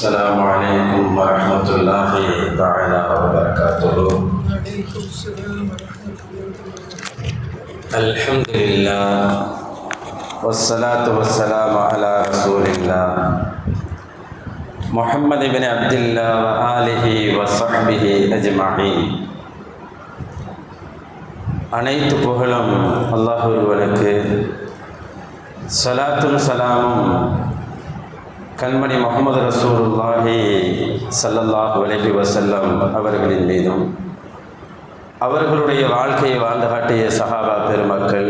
السلام عليكم ورحمة الله تعالى وبركاته. الحمد لله والصلاة والسلام على رسول الله محمد بن عبد الله وآله وصحبه أجمعين. அனைத்து புகழும் அல்லாஹ் ஒருவனுக்கு, ஸலாத்தும் சலாமும் கண்மணி முஹம்மது ரசூலுல்லாஹி ஸல்லல்லாஹு அலைஹி வஸல்லம் அவர்களின் மீதும், அவர்களுடைய வாழ்க்கையை வாழ்ந்து காட்டிய சஹாபா பெருமக்கள்,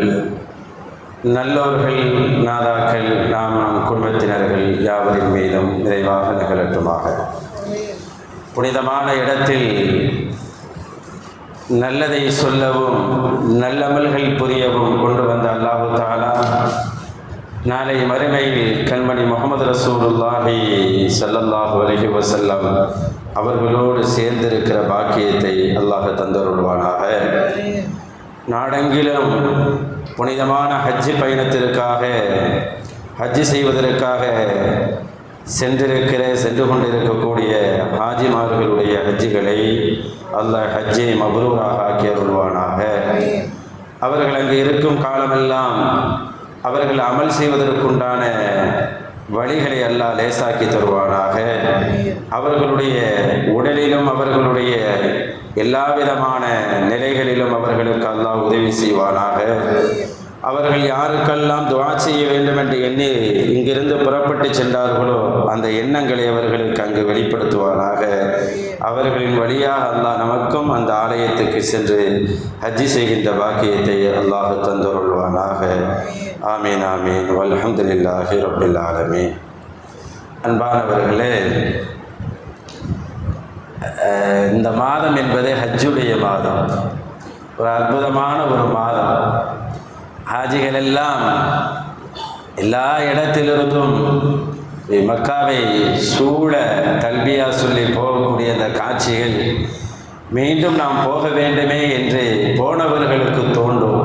நல்லோர்கள், நாதாக்கள், நாம் நம் குடும்பத்தினர்கள் யாவரின் மீதும் நிறைவாக நிகழட்டுமாக. புனிதமான இடத்தில் நல்லதை சொல்லவும் நல்லமல்கள் புரியவும் கொண்டு வந்த அல்லாஹு தஆலா நாளை மறுமையில் கண்மணி முஹம்மது ரசூலுல்லாஹி ஸல்லல்லாஹு அலைஹி வஸல்லம் அவர்களோடு சேர்ந்திருக்கிற பாக்கியத்தை அல்லாஹ் தந்தருள்வானாக. நாடெங்கிலும் புனிதமான ஹஜ்ஜி பயணத்திற்காக, ஹஜ்ஜி செய்வதற்காக சென்று கொண்டிருக்கக்கூடிய ஹாஜிமார்களுடைய ஹஜ்ஜிகளை அல்லாஹ் ஹஜ்ஜை மப்ரூராக ஆக்கி அருள்வானாக. அவர்கள் அங்கு இருக்கும் காலமெல்லாம் அவர்கள் அமல் செய்வதற்குண்டான வழிகளை அல்லாஹ் லேசாக்கி தருவானாக. அவர்களுடைய உடலிலும் அவர்களுடைய எல்லா விதமான நிலைகளிலும் அவர்களுக்கு அல்லாஹ் உதவி செய்வானாக. அவர்கள் யாருக்கெல்லாம் துஆ செய்ய வேண்டும் என்று எண்ணி இங்கிருந்து புறப்பட்டு சென்றார்களோ அந்த எண்ணங்களை அவர்களுக்கு அங்கு வெளிப்படுத்துவானாக. அவர்களின் வழியாக அல்லாஹ் நமக்கும் அந்த ஆலயத்துக்கு சென்று ஹஜ்ஜி செய்கின்ற பாக்கியத்தை அல்லாஹ் தந்தருள்வானாக. ஆமீன் ஆமீன். வல்ஹம்துலில்லாஹி ரப்பில் ஆலமீன். அன்பானவர்களே, இந்த மாதம் என்பது ஹஜ்ஜுடைய மாதம், ஒரு அற்புதமான ஒரு மாதம். ஹாஜிகள் எல்லாம் எல்லா இடத்திலிருந்தும் மக்காவை சூழ தல்பியா சொல்லி போகக்கூடிய அந்த காட்சிகள் மீண்டும் நாம் போக வேண்டுமே என்று போனவர்களுக்கு தோன்றும்.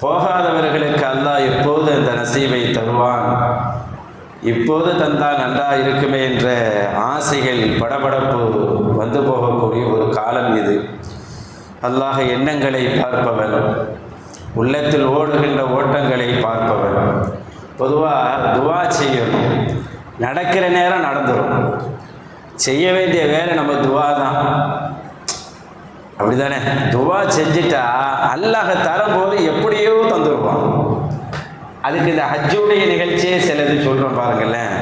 போகாதவர்களுக்கு அல்லாஹ் எப்போது அந்த நசீபை தருவான், இப்போது தந்தால் நன்றா இருக்குமே என்ற ஆசைகள், படபடப்பு வந்து போகக்கூடிய ஒரு காலம் இது. அல்லாஹ் எண்ணங்களை பார்ப்பவன், உள்ளத்தில் ஓடுகின்ற ஓட்டங்களை பார்ப்பவன். பொதுவாக துவா செய்யணும், நடக்கிற நேரம் நடந்துடும். செய்ய வேண்டிய வேலை நம்ம துவா தான், அப்படிதானே? துவா செஞ்சுட்டா அல்லாஹ் தரும்போது எப்படியோ தந்துடுவான். அதுக்கு இந்த ஹஜ்ஜுடைய நிகழ்ச்சியே சிலது சொல்கிறோம் பாருங்களேன்.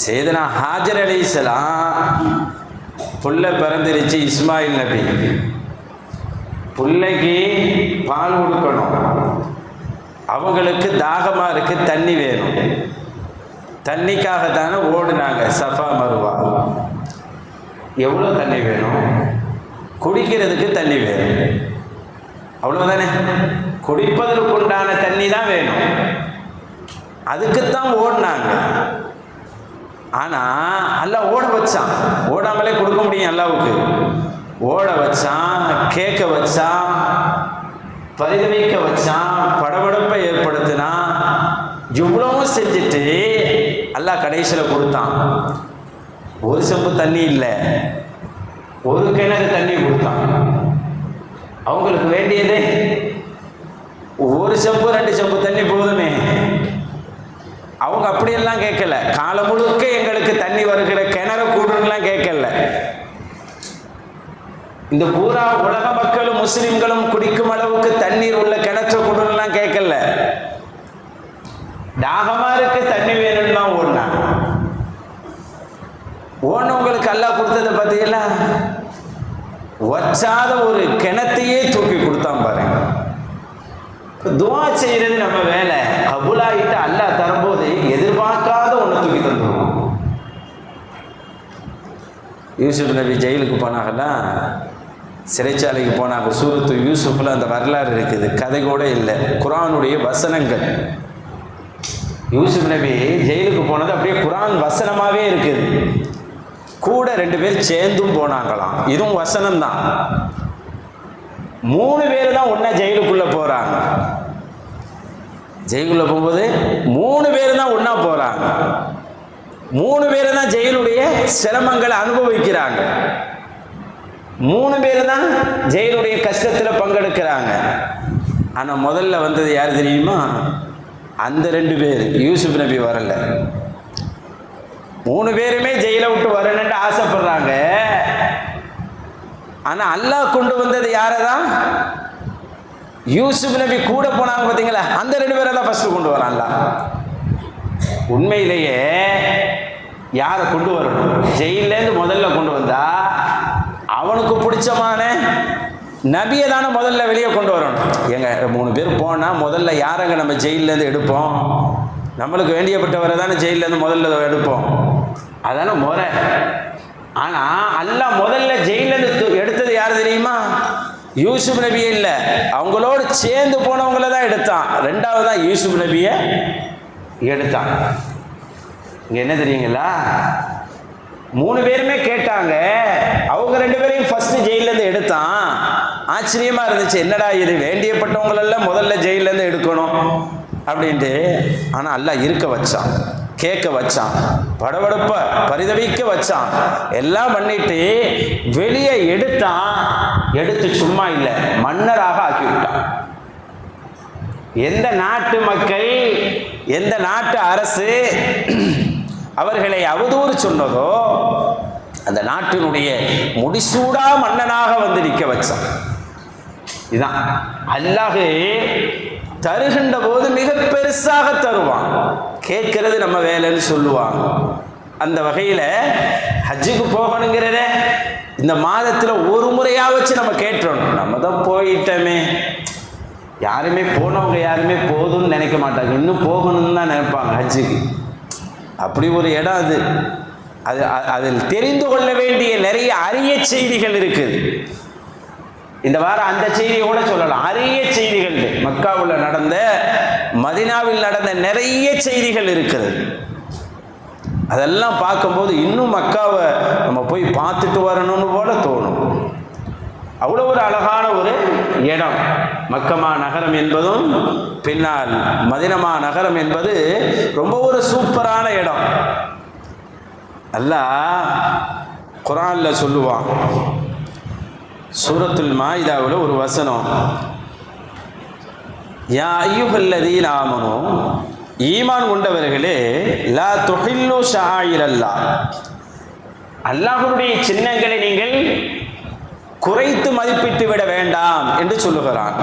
செய்தனா ஹாஜர் அலைஹிஸ்ஸலாம் புள்ள பிறந்துருச்சு, இஸ்மாயில் நபி. பிள்ளைக்கு பால் கொடுக்கணும், அவங்களுக்கு தாகமாக இருக்கு, தண்ணி வேணும். தண்ணிக்காகத்தானே ஓடுனாங்க சஃபா மருவா. எவ்வளோ தண்ணி வேணும்? குடிக்கிறதுக்கு தண்ணி வேணும், அவ்வளோதானே? குடிப்பதற்குண்டான தண்ணி தான் வேணும், அதுக்குத்தான் ஓடினாங்க. ஆனால் அல்லாஹ் ஓட வச்சான், ஓடாமலே கொடுக்க முடியும் அல்லாவுக்கு. ஓட வச்சான், கேட்க வச்சான், பரிதவிக்க வச்சான், படபடப்பை ஏற்படுத்தினான். இவ்வளவும் செஞ்சுட்டு அல்லாஹ் கடைசியில் கொடுத்தான். ஒரு செம்பு தண்ணி இல்லை, ஒரு கிணறு தண்ணி கொடுத்தான். அவங்களுக்கு வேண்டியது ஒரு செம்பு 2 செம்பு தண்ணி போதுமே. அவங்க அப்படியெல்லாம் கேட்கல, காலம் முழுக்க எங்களுக்கு தண்ணி வருகிற கிணறு கூடுலாம் கேட்கல. இந்த பூரா உலக மக்களும் முஸ்லிம்களும் குடிக்கும் அளவுக்கு தண்ணீர் உள்ள கிணற்ற கூடலாம் கேட்கல. தாகமா இருக்கு, தண்ணி வேணும்னா ஓடினாங்க. ஓனவங்களுக்கு அல்லாஹ் கொடுத்ததை பார்த்தீங்களா? வச்சாத ஒரு கிணத்தையே தூக்கி கொடுத்தான் பாருங்க. துவா செய்யறது நம்ம வேலை. கபூலாயிட்டு அல்லாஹ் தரும்போது எதிர்பார்க்காத ஒன்று தூக்கி தந்துடுவோம். யூசுப் நபி ஜெயிலுக்கு போனாங்கன்னா, சிறைச்சாலைக்கு போனாங்க. சூரத்து யூசுஃபில் அந்த வரலாறு இருக்குது, கதை கூட இல்லை, குர்ஆனுடைய வசனங்கள். யூசுப் நபி ஜெயிலுக்கு போனது அப்படியே குர்ஆன் வசனமாகவே இருக்குது. கூட 2 பேர் சேர்ந்தும் போனாங்களாம், இதுவும் வசனம்தான். 3 பேர் தான் ஒன்றா ஜெயிலுக்குள்ளே போகிறாங்க. ஜெயிலுக்குள்ளே போகும்போது 3 பேர் தான் ஒன்றா போகிறாங்க. 3 பேர் தான் ஜெயிலுடைய சிரமங்களை அனுபவிக்கிறாங்க. 3 பேர் தான் ஜெயிலுடைய கஷ்டத்தில் பங்கெடுக்கிறாங்க. ஆனால் முதல்ல வந்தது யார் தெரியுமா? அந்த 2 பேர். யூசுப் நபி வரல. 3 பேருமே ஜெயிலை விட்டு வரணுன்னு ஆசைப்படுறாங்க. ஆனால் அல்லாஹ் கொண்டு வந்தது யாரை தான்? யூசுப் நபி கூட போனாங்க பார்த்தீங்களா, அந்த 2 பேரை தான் ஃபர்ஸ்ட் கொண்டு வரான்ல. உண்மையிலேயே யாரை கொண்டு வரணும்? ஜெயிலேருந்து முதல்ல கொண்டு வந்தா அவனுக்கு பிடிச்சமான நபியை தானே முதல்ல வெளியே கொண்டு வரணும். எங்க 3 பேர் போனால் முதல்ல யாரங்க நம்ம ஜெயிலேருந்து எடுப்போம்? நம்மளுக்கு வேண்டியப்பட்டவரை தானே ஜெயிலேருந்து முதல்ல எடுப்போம். அதான முறை. ஆனால் அல்லாஹ் முதல்ல ஜெயிலேருந்து எடுத்தது யார் தெரியுமா? யூசுப் நபியே இல்லை, அவங்களோடு சேர்ந்து போனவங்கள தான் எடுத்தான். 2வது தான் யூசுப் நபியை எடுத்தான். இங்கே என்ன தெரியுங்களா? 3 பேருமே கேட்டாங்க. அவங்க 2 பேரையும் ஃபர்ஸ்ட் ஜெயிலேருந்து எடுத்தான். ஆச்சரியமா இருந்துச்சு, என்னடா இது, வேண்டியப்பட்டவங்களெல்லாம் முதல்ல ஜெயிலேருந்து எடுக்கணும் அப்படின்ட்டு. ஆனால் அல்லாஹ் இருக்க வச்சான், கேட்க வச்சான், படபடப்ப பரிதவிக்க வச்சான், எல்லாம் பண்ணிட்டு வெளியே எடுத்தான். எடுத்து சும்மா இல்லை, மன்னராக ஆக்கிவிட்டான். எந்த நாட்டு மக்கள், எந்த நாட்டு அரசு அவர்களை அவதூறு சொன்னதோ அந்த நாட்டினுடைய முடிசூடா மன்னனாக வந்து நிற்க வச்சான். இதுதான் அல்லாஹ் தருகின்ற போது மிக பெருசாக தருவான். கேட்கறது நம்ம வேலைன்னு சொல்லுவாங்க. அந்த வகையில் ஹஜ்ஜுக்கு போகணுங்கிறத இந்த மாதத்தில் ஒரு முறையாக வச்சு நம்ம கேட்டுறோம். நம்ம தான் போயிட்டோமே. யாருமே போனவங்க யாருமே போதும்னு நினைக்க மாட்டாங்க, இன்னும் போகணும்னு தான் நினைப்பாங்க ஹஜ்ஜுக்கு. அப்படி ஒரு இடம் அது. அதில் தெரிந்து கொள்ள வேண்டிய நிறைய அரிய செய்திகள் இருக்குது. இந்த வாரம் அந்த செய்தியை கூட சொல்லலாம். அரிய செய்திகள் மக்காவில் நடந்த, மதினாவில் நடந்த நிறைய செய்திகள் இருக்கிறது. அதெல்லாம் பார்க்கும்போது இன்னும் மக்காவை நம்ம போய் பார்த்துட்டு வரணும்னு போல தோணும். அவ்வளோ ஒரு அழகான ஒரு இடம் மக்கமா நகரம் என்பதும், பின்னால் மதினமா நகரம் என்பது ரொம்ப ஒரு சூப்பரான இடம். அல்லாஹ் குர்ஆன்ல சொல்லுவான். சூரத்துல் மாயிதாவில் ஒரு வசனம், யா அய்யுஹல்லதீன ஆமனூ, ஈமான் கொண்டவர்களே, லா துஹில்லு ஷஆயிரல்லாஹ், அல்லாஹ்வுடைய சின்னங்களை நீங்கள் குறைத்து மதிப்பிட்டு விட வேண்டாம் என்று சொல்லுகிறான்.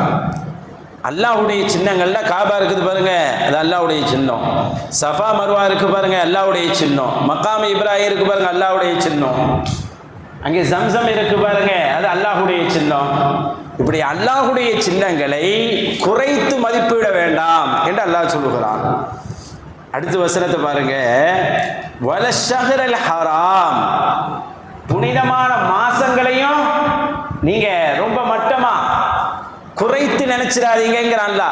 அல்லாஹ்வுடைய சின்னங்கள்ல காபா இருக்குது பாருங்க, அது அல்லாஹ்வுடைய சின்னம். சஃபா மர்வா இருக்கு பாருங்க, அல்லாஹ்வுடைய சின்னம். மக்காம் இப்ராஹிம் இருக்கு பாருங்க, அல்லாஹ்வுடைய சின்னம். அங்கே ஜம்சம் இருக்கு பாருங்க, அது அல்லாஹ்வுடைய சின்னம். இப்படி அல்லாஹ்வுடைய சின்னங்களை குறைத்து மதிப்பிட வேண்டாம் என்று அல்லாஹ் சொல்லுகிறான். அடுத்த வசனத்தை பாருங்க, வலஷஹ்ரல் ஹராம், புனிதமான மாசங்களையும் நீங்க ரொம்ப மட்டமா குறைத்து நினைச்சிடாதீங்கிறான்ல.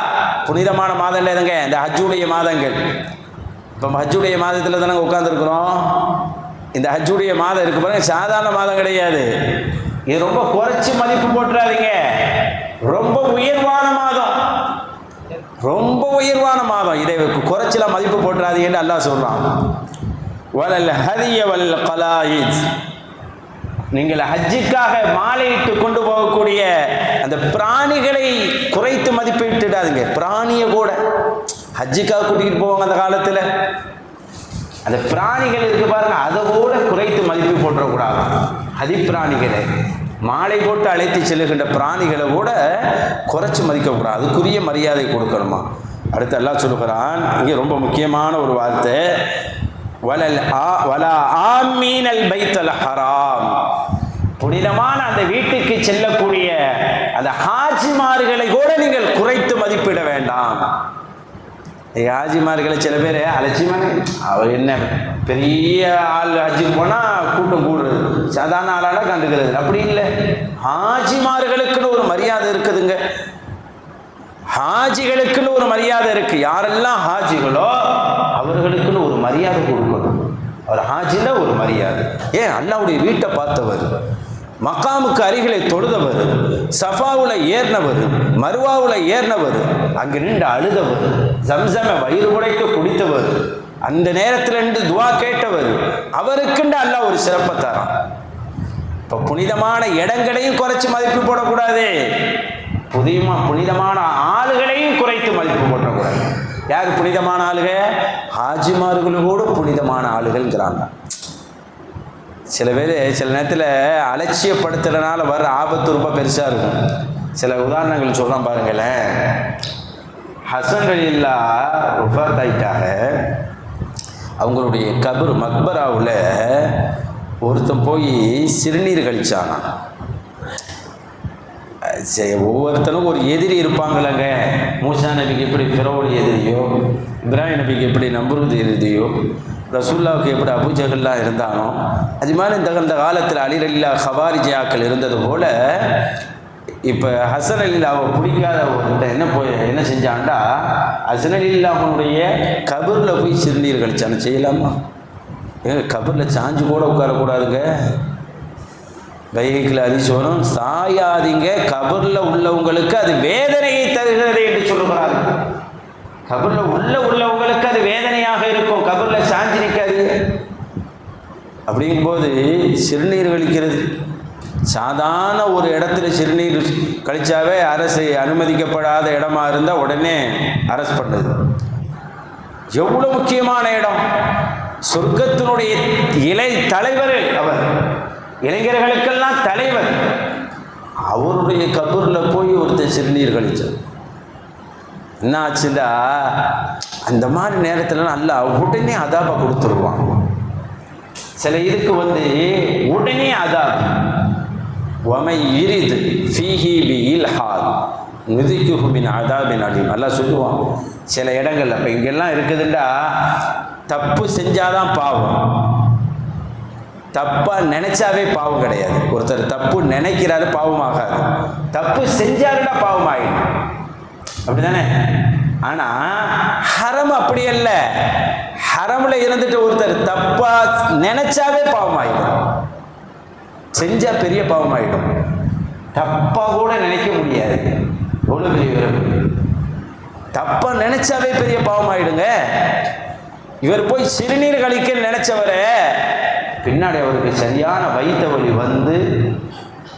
புனிதமான மாதம் எதுங்க? இந்த ஹஜ்ஜுடைய மாதங்கள். இப்போ ஹஜ்ஜுடைய மாதத்தில் தானே உட்காந்துருக்குறோம். இந்த ஹஜ்ஜுடைய மாதம் இருக்கு பாருங்க, சாதாரண மாதம் கிடையாது. இது ரொம்ப குறைச்சி மதிப்பு போட்டுறாதீங்க. ரொம்ப உயர்வான மாதம், ரொம்ப உயர்வான மாதம். இதை குறைச்சலாம் மதிப்பு போட்டுறாதீங்கன்னு அல்லாஹ் சொல்றான். வலல் ஹதிய வல் கலாயித், நீங்கள் ஹஜ்ஜுக்காக மாலையிட்டு கொண்டு போகக்கூடிய அந்த பிராணிகளை குறைத்து மதிப்பிட்டுடாதீங்க. பிராணியை கூட ஹஜ்ஜுக்காக கூட்டிகிட்டு போவாங்க அந்த காலத்தில். அந்த பிராணிகள் இருக்கு பாருங்க, அதை கூட குறைத்து மதிப்பு போட்டுறக்கூடாது. ஹதிப்பிராணிகளை, மாலை போட்டு அழைத்து செல்லுகின்ற பிராணிகளை கூட குறைச்சி மதிக்கக்கூடாது. அதுக்குரிய மரியாதை கொடுக்கணுமா. அடுத்து அல்லாஹ் சொல்லுகிறான், இங்கே ரொம்ப முக்கியமான ஒரு வார்த்தை, வலா ஆமீனல் பைத்தல் ஹராம், புனிதமான அந்த வீட்டுக்கு செல்லக்கூடிய அந்த ஹாஜிமார்களை கூட நீங்கள் குறைத்து மதிப்பிட வேண்டாம். ஹாஜிமார்களை சில பேர் அலட்சியமான, அவர் என்ன பெரிய ஆள், ஹஜ்ஜுக்கு போனால் கூட்டம் கூடுறது, சாதாரண ஆளால கண்டுக்கிறது. அப்படி இல்லை, ஹாஜிமார்களுக்குன்னு ஒரு மரியாதை இருக்குதுங்க. ஹாஜிகளுக்குன்னு ஒரு மரியாதை இருக்கு. யாரெல்லாம் ஹாஜிகளோ அவர்களுக்குன்னு ஒரு மரியாதை கொடுக்கணும். அவர் ஹாஜில ஒரு மரியாதை. ஏன்? அல்லாஹ்வுடைய வீட்டை பார்த்தவர், மக்காமுக்கு அருகிலே தொழுதவர், சஃபாவுல ஏறினவர், மருவாவுல ஏறினவர், அங்கு நின்று அழுதவர், ஜம்சம வயிறு உடைக்க குடித்தவர், அந்த நேரத்தில் இருந்து துவா கேட்டவர், அவருக்குண்டு அல்லாஹ் ஒரு சிறப்பை தரான். இப்போ புனிதமான இடங்களையும் குறைச்சி மதிப்பு போடக்கூடாது, புனிதமான ஆளுகளையும் குறைத்து மதிப்பு போடக்கூடாது. யார் புனிதமான ஆளுக? ஹாஜிமார்களோடு புனிதமான ஆளுகள்ங்கிறாங்க. சில பேர் சில நேரத்தில் அலட்சியப்படுத்துறதுனால வர்ற ஆபத்து ரொம்ப பெருசாக இருக்கும். சில உதாரணங்கள் சொல்கிறேன் பாருங்களேன். ஹசன் ரலியல்லாஹு வஃபாத் ஆயிட்டாக. அவங்களுடைய கபர் மக்பராவில் ஒருத்தன் போய் சிறுநீர் கழிச்சானா. ஒவ்வொருத்தனும் ஒரு எதிரி இருப்பாங்களங்க. மூசா நபிக்கு எப்படி ஃபிரௌன் எதிரியோ, இப்ராஹிம் நபிக்கு எப்படி நம்ரூத் எதிரியோ, ரசூல்லாவுக்கு எப்படி அபூஜஹல்லாம் இருந்தானோ, அது மாதிரி இந்த காலத்தில் அலி ரலியல்லாஹு ஹவாரிஜியாக்கள் இருந்தது போல் இப்போ ஹசன் ரலியல்லாஹு பிடிக்காத ஒருத்தன் என்ன செஞ்சான்டா, ஹசன் ரலியல்லாஹுடைய கபரில் போய் சிறுநீர் கழிச்சானு. செய்யலாமா? ஏங்க கபரில் சாஞ்சு கூட உட்காரக்கூடாதுங்க. பைகில் அதிசோனும் சாயாதீங்க, கபரில் உள்ளவங்களுக்கு அது வேதனையை தருகிறது என்று சொல்லுகிறார்கள். கபரில் உள்ளவங்களுக்கு அது வேதனையாக இருக்கும், கபரில் சாஞ்சி நிற்காதீங்க. அப்படிங்கும்போது சிறுநீர் கழிக்கிறது சாதாரண ஒரு இடத்துல சிறுநீர் கழிச்சாவே அரசு அனுமதிக்கப்படாத இடமா இருந்தால் உடனே அரெஸ்ட் பண்ணுது. எவ்வளவு முக்கியமான இடம்! சொர்க்கத்தினுடைய இலை தலைவர் அவர், இளைஞர்களுக்கெல்லாம் தலைவர். அவருடைய கபூரில் போய் ஒருத்தர் சிறுநீர் கழிச்சார். என்ன ஆச்சுண்டா, அந்த மாதிரி நேரத்தில் நல்லா உடனே அதாபா கொடுத்துருவான். சில இதுக்கு உடனே அதாப் வமை இரிது ஃபீஹி பி இல்ஹாத் நுதிக்குஹு மின் அதாபின் அலீம் எல்லாம் சொல்லுவான். சில இடங்கள்ல இப்போ இங்கெல்லாம் இருக்குதுண்டா, தப்பு செஞ்சாதான் பாவம், தப்பா நினைச்சாவே பாவம் கிடையாது. ஒருத்தர் தப்பு நினைக்கிறாரு பாவமாகாது, தப்பு செஞ்சாருன்னா பாவம் ஆகிடும், அப்படிதானே? ஆனா ஹரம் அப்படி அல்ல. ஹரம்ல இருந்துட்டு ஒருத்தர் தப்பா நினைச்சாவே பாவம் ஆகிடும், செஞ்சா பெரிய பாவம் ஆகிடும். தப்பா கூட நினைக்க முடியாது, எவ்வளவு பெரிய தப்பா நினைச்சாவே பெரிய பாவம் ஆயிடுங்க. இவர் போய் சிறுநீர் கழிக்க நினைச்சவரை பின்னாடி அவருக்கு சரியான வயிற்ற வலி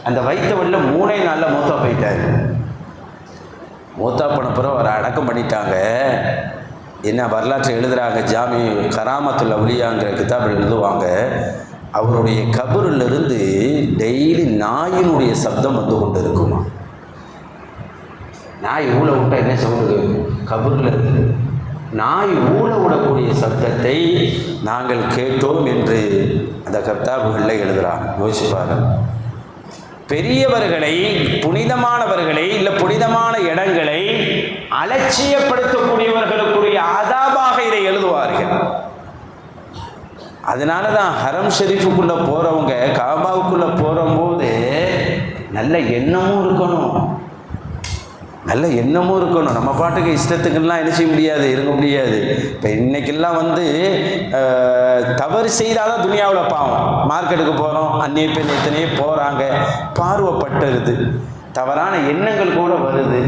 அந்த வயிற்ற வலியில் 3 நாளில் மூத்தா போயிட்டாரு. மூத்தா போன பிறகு அவரை அடக்கம் பண்ணிட்டாங்க. என்ன வரலாற்றை எழுதுகிறாங்க, ஜாமி கராமத்துல் அவுலியாங்கிற கிதாபில் எழுதுவாங்க. அவருடைய கபரிலிருந்து டெய்லி நாயினுடைய சப்தம் கொண்டு இருக்குமா. நாய் ஊழ விட்டா என்ன சொல்லுது? கபரில் இருந்து நாய் ஊழ விடக்கூடிய சப்தத்தை நாங்கள் கேட்டோம் என்று அந்த கிதாபுகளில் எழுதுகிறாங்க. யோசிப்பாங்க. பெரியவர்களை, புனிதமானவர்களை, இல்லை புனிதமான இடங்களை அலட்சியப்படுத்தக்கூடியவர்களுக்குரிய ஆதாபாக இதை எழுதுவார்கள். அதனால தான் ஹரம் ஷெரீஃபுக்குள்ளே போகிறவங்க, காபாவுக்குள்ளே போகும்போது நல்ல எண்ணமும் இருக்கணும், நல்ல எண்ணமும் இருக்கணும். நம்ம பாட்டுக்கு இஷ்டத்துக்கெல்லாம் என்ன செய்ய முடியாது, இருக்க முடியாது. இப்போ இன்னைக்கெல்லாம் தவறு செய்தால் தான் துனியாவில் பாவம். மார்க்கெட்டுக்கு போகிறோம், அந்நிய பெண் எத்தனையே போகிறாங்க, பார்வைப்பட்டுருது, தவறான எண்ணங்கள் கூட வருது,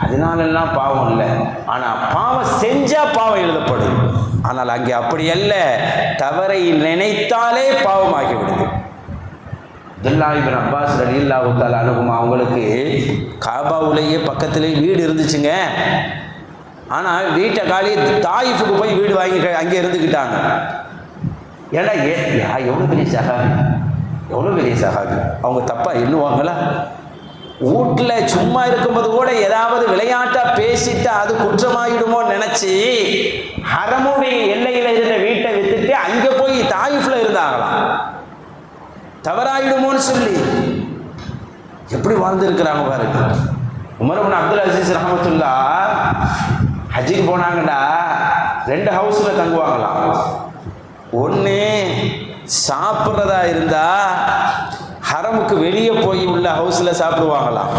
அதனாலெல்லாம் பாவம் இல்லை. ஆனால் பாவம் செஞ்சால் பாவம் எழுதப்படும். ஆனால் அங்கே அப்படி அல்ல, தவறை நினைத்தாலே பாவமாகி விடுது. அப்துல்லா இப்னு அப்பாஸ் ரலியல்லாஹு தஆலா அன்ஹுமா அவங்களுக்கு காபாவுலேயே பக்கத்திலே வீடு இருந்துச்சுங்க. ஆனால் வீட்டை காலி தாயிஃபுக்கு போய் வீடு வாங்கி அங்கே இருந்துக்கிட்டாங்க. ஏன்னா எவ்வளோ பெரிய சஹாபி, எவ்வளோ பெரிய சஹாபி. அவங்க தப்பாக எண்ணுவாங்களா? வீட்டில் சும்மா இருக்கும்போது கூட ஏதாவது விளையாட்டாக பேசிட்டு அது குற்றமாகிடுமோன்னு நினச்சி ஹரமுடைய எல்லையில் இருந்த வீட்டை விற்றுட்டு அங்கே போய் தாயிஃபில் இருந்தாங்களாம். தவறாயிடுமோன்னு சொல்லி எப்படி வாழ்ந்துருக்கிறாங்க பாருங்க. உமர் இப்னு அப்துல் அசீஸ் ரஹ்மத்துல்லாஹ் ஹஜ்ஜுக்கு போனாங்கடா, 2 ஹவுஸில் தங்குவாங்களாம். ஒன்று சாப்பிட்றதா இருந்தால் ஹரமுக்கு வெளியே போய் உள்ள ஹவுஸில் சாப்பிடுவாங்களாம்,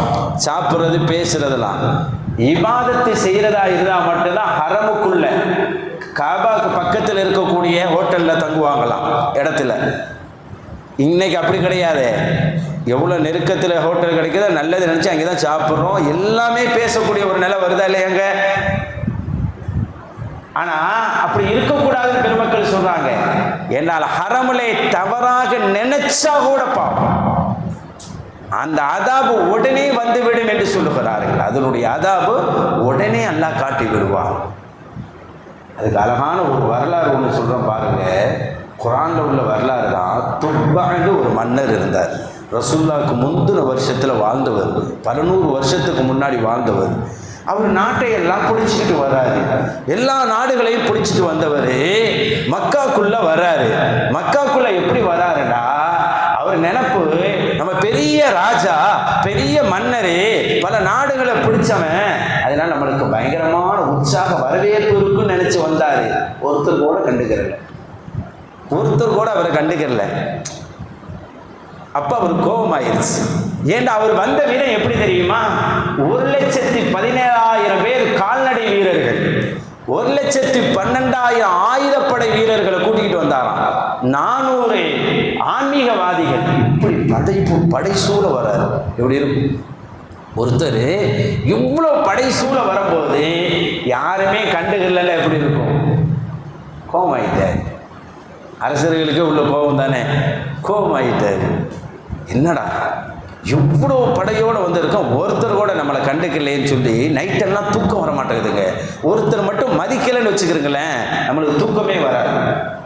சாப்பிட்றது பேசுறதெல்லாம். இபாதத்து செய்கிறதா இருந்தால் மட்டும்தான் ஹரமுக்குள்ள காபாவுக்கு பக்கத்தில் இருக்கக்கூடிய ஹோட்டலில் தங்குவாங்களாம் இடத்துல. இன்னைக்கு அப்படி கிடையாது. எவ்வளோ நெருக்கத்தில் ஹோட்டல் கிடைக்குதோ நல்லது நினச்சி அங்கே தான் சாப்பிட்றோம். எல்லாமே பேசக்கூடிய ஒரு நிலை வருதா இல்லையாங்க? ஆனால் அப்படி இருக்கக்கூடாதுன்னு பெருமக்கள் சொல்றாங்க. என்னால் ஹரமுலை தவறாக நினைச்சா கூட பாவம், அந்த அதாபு உடனே வந்துவிடும் என்று சொல்லுகிறார்கள். அதனுடைய அதாபு உடனே அல்லாஹ் காட்டி விடுவார். அதுக்கு அழகான ஒரு வரலாறு ஒன்று சொல்கிறோம் பாருங்க. குரான்ல உள்ள வரலாறு தான். துப்பாண்டு ஒரு மன்னர் இருந்தார். ரசூலுல்லாஹ்வுக்கு முந்தின வருஷத்தில் வாழ்ந்தவர், பல நூறு வருஷத்துக்கு முன்னாடி வாழ்ந்தவர். அவர் நாட்டை எல்லாம் பிடிச்சிக்கிட்டு வர்றாரு. எல்லா நாடுகளையும் பிடிச்சிட்டு வந்தவர் மக்காக்குள்ள வர்றாரு. மக்காக்குள்ள எப்படி வர்றாருடா, அவர் நினைப்பு நம்ம பெரிய ராஜா, பெரிய மன்னரே, பல நாடுகளை பிடிச்சவன், அதனால நம்மளுக்கு பயங்கரமான உற்சாக வரவேற்பு இருக்குன்னு நினைச்சு வந்தாரு. ஒருத்தர் கூட கண்டுக்கிறல, ஒருத்தர் கூட அவரை கண்டுக்கிறல. அப்ப அவர் கோபமாயிருச்சு. ஏண்டா அவர் வந்த வீரம் எப்படி தெரியுமா? 1,17,000 பேர் கால்நடை வீரர்கள், 1,12,000 ஆயுதப்படை வீரர்களை கூட்டிகிட்டு வந்தாராம். 400 ஆன்மீகவாதிகள். இப்படி படைசூழ வர்றாரு. எப்படி இருக்கும்? ஒருத்தர் இவ்வளோ படைசூழ வரும்போது யாருமே கண்டுகள்ல எப்படி இருக்கும்? கோபமாயிட்டார். அரசர்களுக்கு உள்ள கோபம் தானே, கோபமாயிட்டார். என்னடா இவ்வளோ படையோடு வந்திருக்கோம், ஒருத்தர் கூட நம்மளை கண்டுக்கலைன்னு சொல்லி நைட்டெல்லாம் தூக்கம் வர மாட்டேங்குதுங்க. ஒருத்தர் மட்டும் மதிக்கலைன்னு வச்சுக்கிறீங்களேன், நம்மளுக்கு தூக்கமே வராது.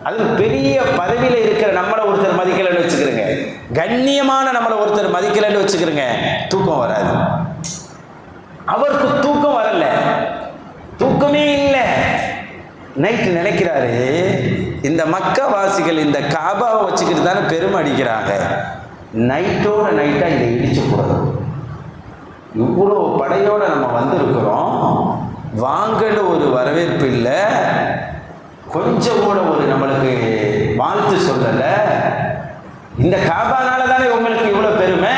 அது பெரிய பதவியில் இருக்கிற நம்மளை ஒருத்தர் மதிக்கலைன்னு வச்சுக்கிறீங்க, கண்ணியமான நம்மளை ஒருத்தர் மதிக்கலைன்னு வச்சுக்கிறீங்க, தூக்கம் வராது. அவருக்கு தூக்கம் வரல, தூக்கமே இல்லை. நைட்டு நினைக்கிறாரு, இந்த மக்காவாசிகள் இந்த காபாவை வச்சுக்கிட்டு தானே பெருமை அடிக்கிறாங்க, நைட்டோட நைட்டா இதை இடிச்சு போடணும். இவ்வளோ படையோட நம்ம வந்திருக்கிறோம், வாங்கன்னு ஒரு வரவேற்பு இல்லை, கொஞ்சம் கூட ஒரு நம்மளுக்கு வாழ்த்து சொல்லலை. இந்த காபானால தானே உங்களுக்கு இவ்வளோ பெருமை.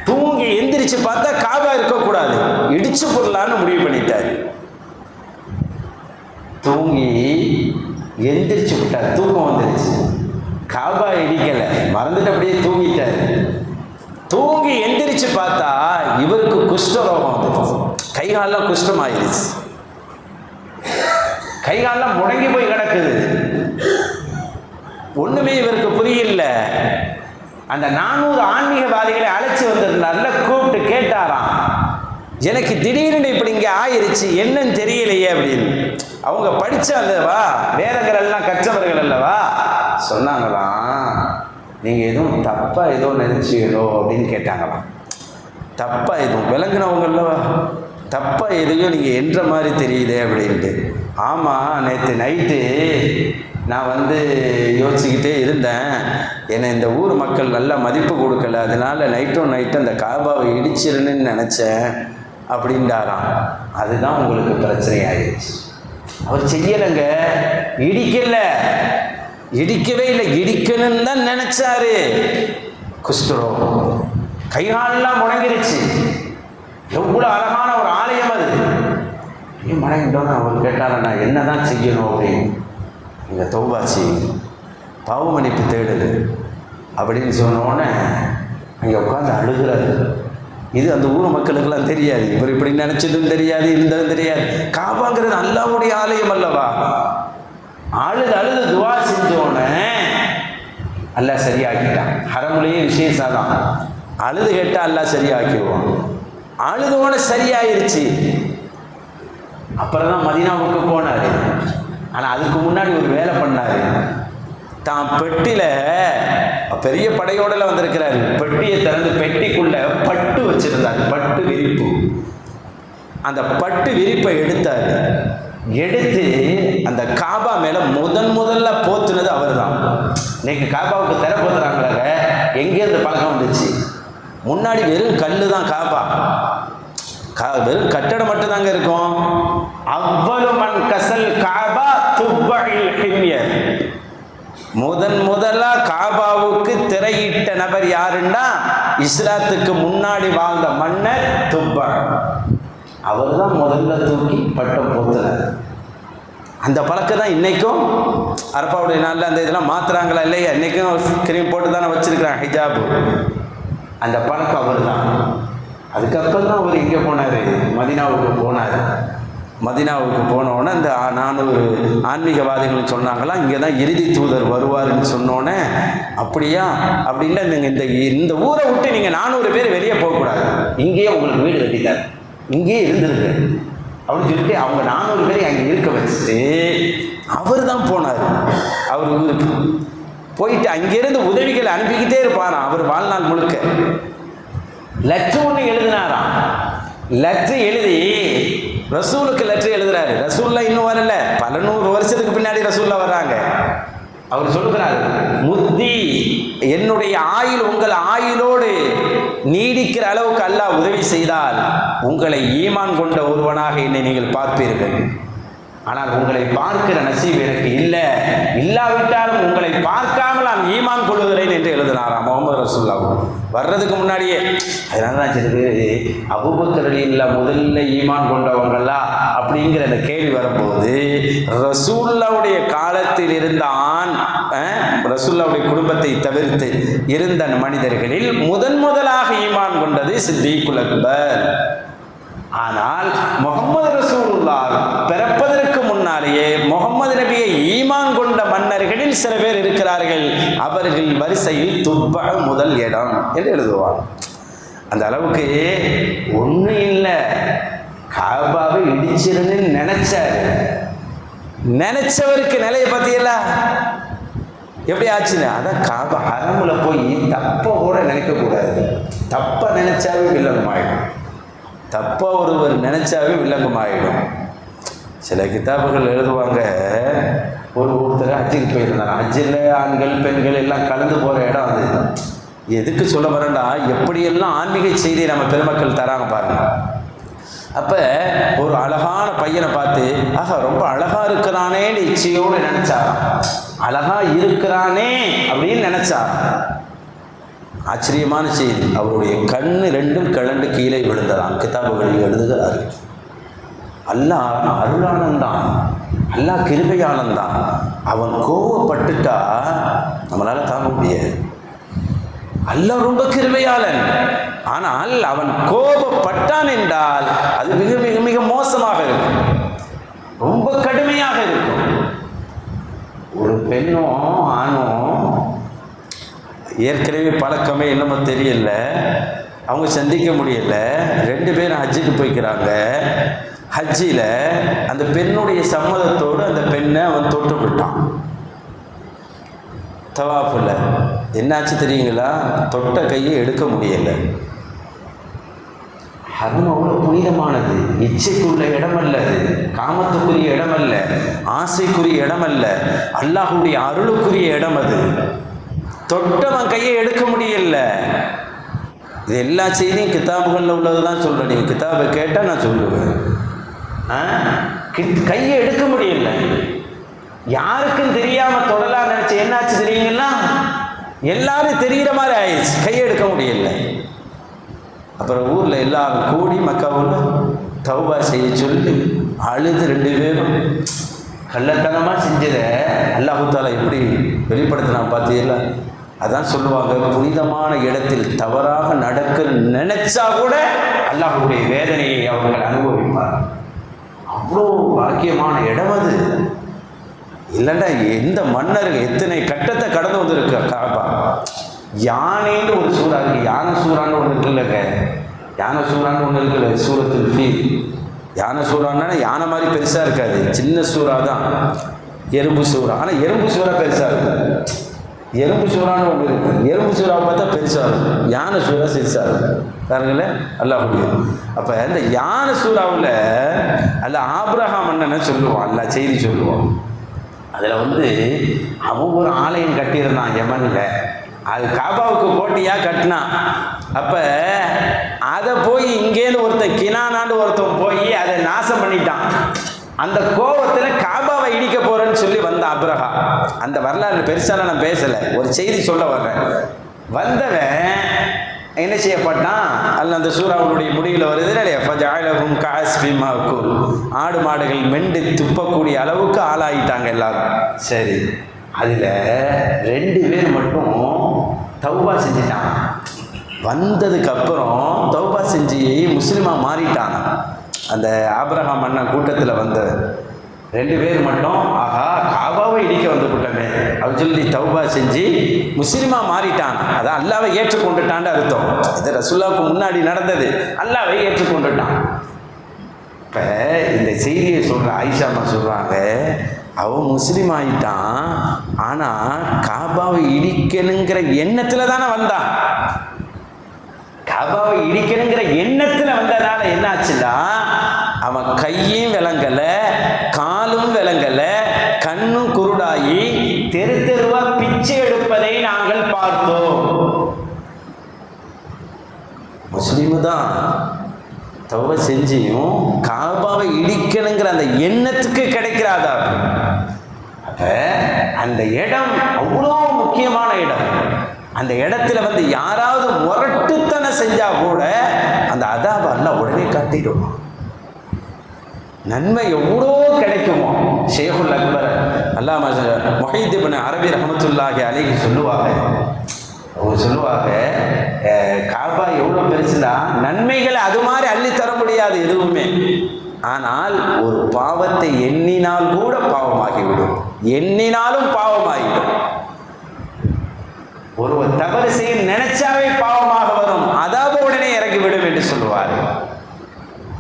தூங்கி எந்திரிச்சு பார்த்தா காபா இருக்கக்கூடாது, இடிச்சு போடலான்னு முடிவு பண்ணிட்டார். தூங்கி எந்திரிச்சு விட்டார், தூக்கம் வந்துருச்சு. காபா இடிக்கலை, மறந்துட்டு அப்படியே தூங்கிட்டார். தூங்கி எந்திரிச்சு பார்த்தா இவருக்கு குஷ்டரோகம் வந்துருச்சு. கைகாலெல்லாம் குஷ்டம் ஆயிடுச்சு, கைகாலெல்லாம் முடங்கி போய் கிடக்குது. ஒண்ணுமே இவருக்கு புரியல. அந்த 400 ஆன்மீகவாதிகளை அழைச்சி வந்திருந்தார்ல, கூப்பிட்டு கேட்டாராம், எனக்கு திடீர்னு இப்படி இங்கே ஆயிருச்சு, என்னன்னு தெரியலையே அப்படின்னு. அவங்க படிச்ச அல்லவா, வேதங்கள் எல்லாம் கற்றவர்கள் அல்லவா. சொன்னாங்களாம், நீங்கள் எதுவும் தப்பாக ஏதோ நினைச்சீங்களோ அப்படின்னு கேட்டாங்களாம். தப்பாக எதுவும் விளங்குனவங்க அல்லவா, தப்பாக எதையோ நீங்கள் என்ற மாதிரி தெரியுதே அப்படின்ட்டு. ஆமாம், நேற்று நைட்டு நான் யோசிச்சுக்கிட்டே இருந்தேன், என்னை இந்த ஊர் மக்கள் நல்லா மதிப்பு கொடுக்கல, அதனால நைட்டும் அந்த காபாவை இடிச்சிருன்னு நினச்சேன் அப்படின்றாராம். அதுதான் உங்களுக்கு பிரச்சனை ஆயிடுச்சு. அவர் செய்யலைங்க, இடிக்கல, இடிக்கவே இல்லை, இடிக்கணும்னு தான் நினைச்சாரு. குஷ்டரோகம், கைகாலெல்லாம் முடங்கிருச்சு. எவ்வளோ அழகான ஒரு ஆலயம் அது. ஏன் முடங்கிட்டோன்னு அவர் கேட்டார, நான் என்னதான் செய்யணும் அப்படின்னு. இங்கே தௌபா செய்யுங்க, பாவ மன்னிப்பு தேடுது அப்படின்னு சொன்னோடனே அங்கே உட்காந்து அழுகிறாரு. இது அந்த ஊர் மக்களுக்கெல்லாம் தெரியாது, இவர் இப்படி நினைச்சதும் தெரியாது, இருந்ததும் தெரியாது. காபாங்கிறது அல்லாஹ்வுடைய ஆலயம் அல்லவா. அழுது துவா செஞ்சோடனே அல்லாஹ் சரியாக்கிட்டான். ஹரமுலேயே விசேஷம், அழுது கேட்டால் அல்லாஹ் சரியாக்கிடுவான். அழுதோட சரியாயிருச்சு. அப்புறம் தான் மதீனாவுக்கு போனார். ஆனால் அதுக்கு முன்னாடி ஒரு வேலை பண்ணார். தான் பெட்டியில் பெரிய படையோடல வந்திருக்கிறாரு. பெட்டியை திறந்து பெட்டிக்குள்ள பட்டு வச்சிருந்தார், பட்டு விரிப்பு. அந்த பட்டு விரிப்பை எடுத்தார். எடுத்து அந்த காபா மேல முதல்ல போத்துனது அவர் தான். இன்னைக்கு காபாவுக்கு திரை போத்துறாங்களாங்க, எங்கேருந்து பழக்கம் வந்துச்சு? முன்னாடி வெறும் கல்லு தான் காபா, வெறும் கட்டடம் மட்டும்தாங்க இருக்கும். அவ்வளவு மண் கசல் காபா துப்பகில் ஹிம்யர். முதலா காபாவுக்கு திரையிட்ட நபர் யாருன்னா இஸ்லாத்துக்கு முன்னாடி வாழ்ந்த மன்னர் துப்பா. அவர் தான் முதல்ல தூக்கி பட்டம் போத்துறார். அந்த பழக்கம் தான் இன்னைக்கும் அரபாவுடைய நாளில் அந்த இதெல்லாம் மாத்துறாங்களா இல்லையா? இன்னைக்கும் கிரீம் போட்டு தானே வச்சிருக்கிறாங்க, ஹிஜாபு. அந்த பழக்கம் அவர் தான். அதுக்கப்புறம் தான் அவர் எங்கே போனார்? மதீனாவுக்கு போனார். மதினாவுக்கு போனோடனே இந்த 400 ஆன்மீகவாதிகள் சொன்னாங்களா, இங்கே தான் இறுதி தூதர் வருவார்னு சொன்னோன்னே, அப்படியா அப்படின்னா இந்த ஊரை விட்டு நீங்கள் 400 பேர் வெளியே போகக்கூடாது, இங்கேயே உங்களுக்கு வீடு கட்டிட்டார், இங்கேயே இருந்துருக்கு அப்படின்னு சொல்லிட்டு அவங்க 400 பேரை அங்கே இருக்க வச்சுட்டு அவர் தான் போனார். அவர் ஊருக்கு போயிட்டு அங்கேருந்து உதவிகளை அனுப்பிக்கிட்டே இருப்பாராம். அவர் வாழ்நாள் முழுக்க லெட்ரு ஒன்று எழுதினாராம். லெட்ரு எழுதி ரசூலுக்கு லெட்ரு எழுதுறாரு. ரசூல்லா இன்னும் வரல, பல 100 வருஷத்துக்கு பின்னாடி ரசூல்லா வர்றாங்க. அவர் சொல்லுகிறார், முத்தி என்னுடைய ஆயுள் உங்கள் ஆயுளோடு நீடிக்கிற அளவுக்கு அல்லாஹ் உதவி செய்தால் உங்களை ஈமான் கொண்ட ஒருவனாக என்னை நீங்கள் பார்ப்பீர்கள். ஆனால் உங்களை பார்க்கிற நசீப் எனக்கு இல்லை, இல்லாவிட்டாலும் உங்களை பார்க்காமல் நான் ஈமான் கொள்ளுகிறேன் என்று எழுதினாராம் முகமது ரசூல்லா. வர்றதுக்கு முன்னாடியே. அதனால தான் சில பேர் அபூபக்கர் ரலியல்லாஹு முதல்ல ஈமான் கொண்டவங்களா அப்படிங்கிற அந்த கேள்வி வரும்போது, ரசூல்லாவுடைய காலத்தில் இருந்த ரசூல்லாவுடைய குடும்பத்தை தவிர்த்து இருந்த மனிதர்களில் முதலாக ஈமான் கொண்டது சித்தீக்குல் அக்பர். ஆனால் முகமது ரசூலுல்லாஹ் பிறப்பதற்கு முன்னாலேயே முகமது நபியை ஈமான் கொண்ட மன்னர்களில் சில பேர் இருக்கிறார்கள். அவர்கள் வரிசையில் துப்ப முதல் இடம் என்று எழுதுவார். அந்த அளவுக்கு ஒன்றும் இல்லை, காபாவை இடிச்சிருந்து நினைச்சவருக்கு நிலையை பற்றியெல்லாம் எப்படி ஆச்சுன்னு, அதான் காபா ஹரமுல போய் தப்ப கூட நினைக்கக்கூடாது. தப்ப நினைச்சாவே வில்லங்கமாயிடும், தப்ப ஒருவர் நினைச்சாவே வில்லங்கமாயிடும். சில கிதாபுகள் எழுதுவாங்க, ஒருத்தர் ஹஜ்ஜுக்கு போயிருந்தாங்க. ஹஜ்ஜில் ஆண்கள் பெண்கள் எல்லாம் கலந்து போகிற இடம் அது. எதுக்கு சொல்ல வரேன்டா, எப்படியெல்லாம் ஆன்மீக செய்தியை நம்ம பெருமக்கள் தராங்க பாருங்க. அப்போ ஒரு அழகான பையனை பார்த்து, ஆஹா ரொம்ப அழகா இருக்கிறானேன்னு இச்சையோடு நினைச்சாராம். அழகா இருக்கிறானே அப்படின்னு நினைச்சார். ஆச்சரியமான செய்தி, அவருடைய கண்ணு 2ம் கலண்டு கீழே விழுந்ததாம். கிதாபுகளில் எழுதுகிறார். அல்லாஹ் அருளானந்தான், அல்லாஹ் கிருபையானந்தான். அவன் கோவப்பட்டுட்டா நம்மளால தாங்க முடியாது. அல்லாஹ் ரொம்ப கிருபையாளன். ஆனால் அவன் கோபப்பட்டான் என்றால் அது மிக மிக மிக மோசமாக இருக்கும், ரொம்ப கடுமையாக இருக்கும். ஒரு பெண்ணும் ஆணும் ஏற்கனவே பழக்கமே என்னமோ தெரியல, அவங்க சந்திக்க முடியல. 2 பேரும் ஹஜ்ஜுக்கு போய்க்கிறாங்க. ஹஜ்ஜில் அந்த பெண்ணுடைய சம்மதத்தோடு அந்த பெண்ணை அவன் தொட்டு விட்டான். தவாஃபில் என்னாச்சு தெரியுங்களா, தொட்ட கையை எடுக்க முடியல. ஹரம் அவ்வளோ புனிதமானது, இச்சைக்குள்ள இடமல்ல, காமத்துக்குரிய இடமல்ல, ஆசைக்குரிய இடமல்ல, அல்லாஹுடைய அருளுக்குரிய இடம் அது. தொட்டவன் கையை எடுக்க முடியல. இது எல்லா செய்தியும் கிதாபுகளில் உள்ளது தான் சொல்கிறேன். நீங்கள் கிதாபை கேட்டால் நான் சொல்லுவேன். கையை எடுக்க முடியல. யாருக்கும் தெரியாமல் தொடலாம் நினச்சி என்னாச்சு தெரியுங்களா, எல்லாரும் தெரிகிற மாதிரி ஆயிடுச்சு, கையை எடுக்க முடியல. அப்புறம் ஊரில் எல்லாரும் கூடி மக்காவில் தௌபா செய்ய சொல்லி அழுது 2 பேரும் கள்ளத்தனமாக செஞ்சதை அல்லாஹு தாலா எப்படி வெளிப்படுத்தினா பார்த்தீங்களா. அதான் சொல்லுவாங்க, புனிதமான இடத்தில் தவறாக நடக்க நினைச்சா கூட அல்லாஹுடைய வேதனையை அவர்கள் அனுபவிப்பார். அவ்வளோ பாக்கியமான இடம் அது. இல்லைண்டா எந்த மன்னருக்கு எத்தனை கட்டத்தை கடந்து வந்திருக்கு காபா. யானைன்னு ஒரு சூறா இருக்கு, யானை சூறான்னு ஒன்று இருக்குல்லங்க, யானை சூறான்னு ஒன்று இருக்குல்ல, சூரத்துல் ஃபீல். யானை சூறான்னா யானை மாதிரி பெருசாக இருக்காது, சின்ன சூறா தான், எறும்பு சூறா. ஆனால் எறும்பு சூறா பெருசாக இருக்கும். எறும்பு சூறான்னு ஒன்று இருக்கு, எறும்பு சூறாவை பார்த்தா பெருசாக இருக்கும், யானை சூறா சிறுசாக இருக்கும். பாருங்களேன், அல்லாஹ் முடியும். அப்போ இந்த யானை சூறாவில் அல்ல ஆபிரகாம் அண்ணனை சொல்லுவான், அல்ல செய்தி சொல்லுவான். அதில் அவன் ஒரு ஆலயம் கட்டியிருந்தான் யமனில். அது காபாவுக்கு போட்டியாக கட்டினான். அப்போ அதை போய் இங்கேருந்து ஒருத்தன் கினானான்னு ஒருத்தன் போய் அதை நாசம் பண்ணிட்டான். அந்த கோபத்தில் காபாவை இடிக்க போகிறேன்னு சொல்லி வந்த அப்ரஹா. அந்த வரலாறு பெருசால நான் பேசலை, ஒரு செய்தி சொல்ல வர்றேன். வந்தவன் என்ன செய்யப்பட்டான், அல்ல அந்த சூறாவுடைய முடிவில் வருது இல்லையா, ஃபஜஅலஹும் கஅஸ்ஃபின் மஅகூல், ஆடு மாடுகள் மெண்டு துப்பக்கூடிய அளவுக்கு ஆளாயிட்டாங்க எல்லாரும். சரி, அதில் 2 பேர் மட்டும் தௌபா செஞ்சிட்டாங்க. வந்ததுக்கப்புறம் தௌபா செஞ்சு முஸ்லீமாக மாறிட்டாங்க. அந்த ஆபிரகாம் மன்னன் கூட்டத்தில் வந்த 2 பேர் மட்டும் ஆஹா காபாவை இடிக்க வந்து விட்டோமே அப்படின்னு சொல்லி தௌபா செஞ்சு முஸ்லீமா மாறிட்டான். அதான் அல்லாவை ஏற்றுக்கொண்டுட்டான்னு அர்த்தம். இது ரசூலுல்லாஹ்வுக்கு முன்னாடி நடந்தது, அல்லாவை ஏற்றுக்கொண்டுட்டான். இப்போ இந்த செய்தியை சொல்கிற ஆயிஷாமா சொல்கிறாங்க, அவன் முஸ்லீம் ஆகிட்டான், ஆனால் காபாவை இடிக்கணுங்கிற எண்ணத்தில் தானே வந்தான். காபாவை இடிக்கணுங்கிற எண்ணத்தில் வந்ததுனால என்ன ஆச்சுன்னா, அவன் கையும் விளங்கலை, காலும் விளங்கலை, கண்ணும் குருடாகி தெரு தெருவா பிச்சை எடுப்பதை நாங்கள் பார்த்தோம். முஸ்லீமு தான் தௌபா செஞ்சியும் காபாவை இடிக்கணுங்கிற அந்த எண்ணத்துக்கு கிடைக்கிறாதா. அப்ப அந்த இடம் அவ்வளோ முக்கியமான இடம். அந்த இடத்துல வந்து யாராவது முரட்டுத்தனை செஞ்சா கூட அந்த அதாப அல்லாஹ் உடனே காட்டிடுவோம். நன்மை எவ்வளோ கிடைக்குமோ. ஷேகுல் அக்பர் அல்லாமா முஹைத் இப்னு அரபி ரஹ்மத்துல்லாஹி அலைஹி சொல்லுவாங்க, அவங்க சொல்லுவாங்க, காபா எவ்வளோ பெருசுனா நன்மைகளை அது மாதிரி அள்ளி தர முடியாது எதுவுமே. ஆனால் ஒரு பாவத்தை எண்ணினால் கூட பாவமாகிவிடும், எண்ணினாலும் பாவமாகிவிடும். ஒருவர் தவறு செய்ய நினைச்சாவே பாவமாக வரும், அதாவது உடனே இறங்கிவிடும் என்று சொல்லுவார்.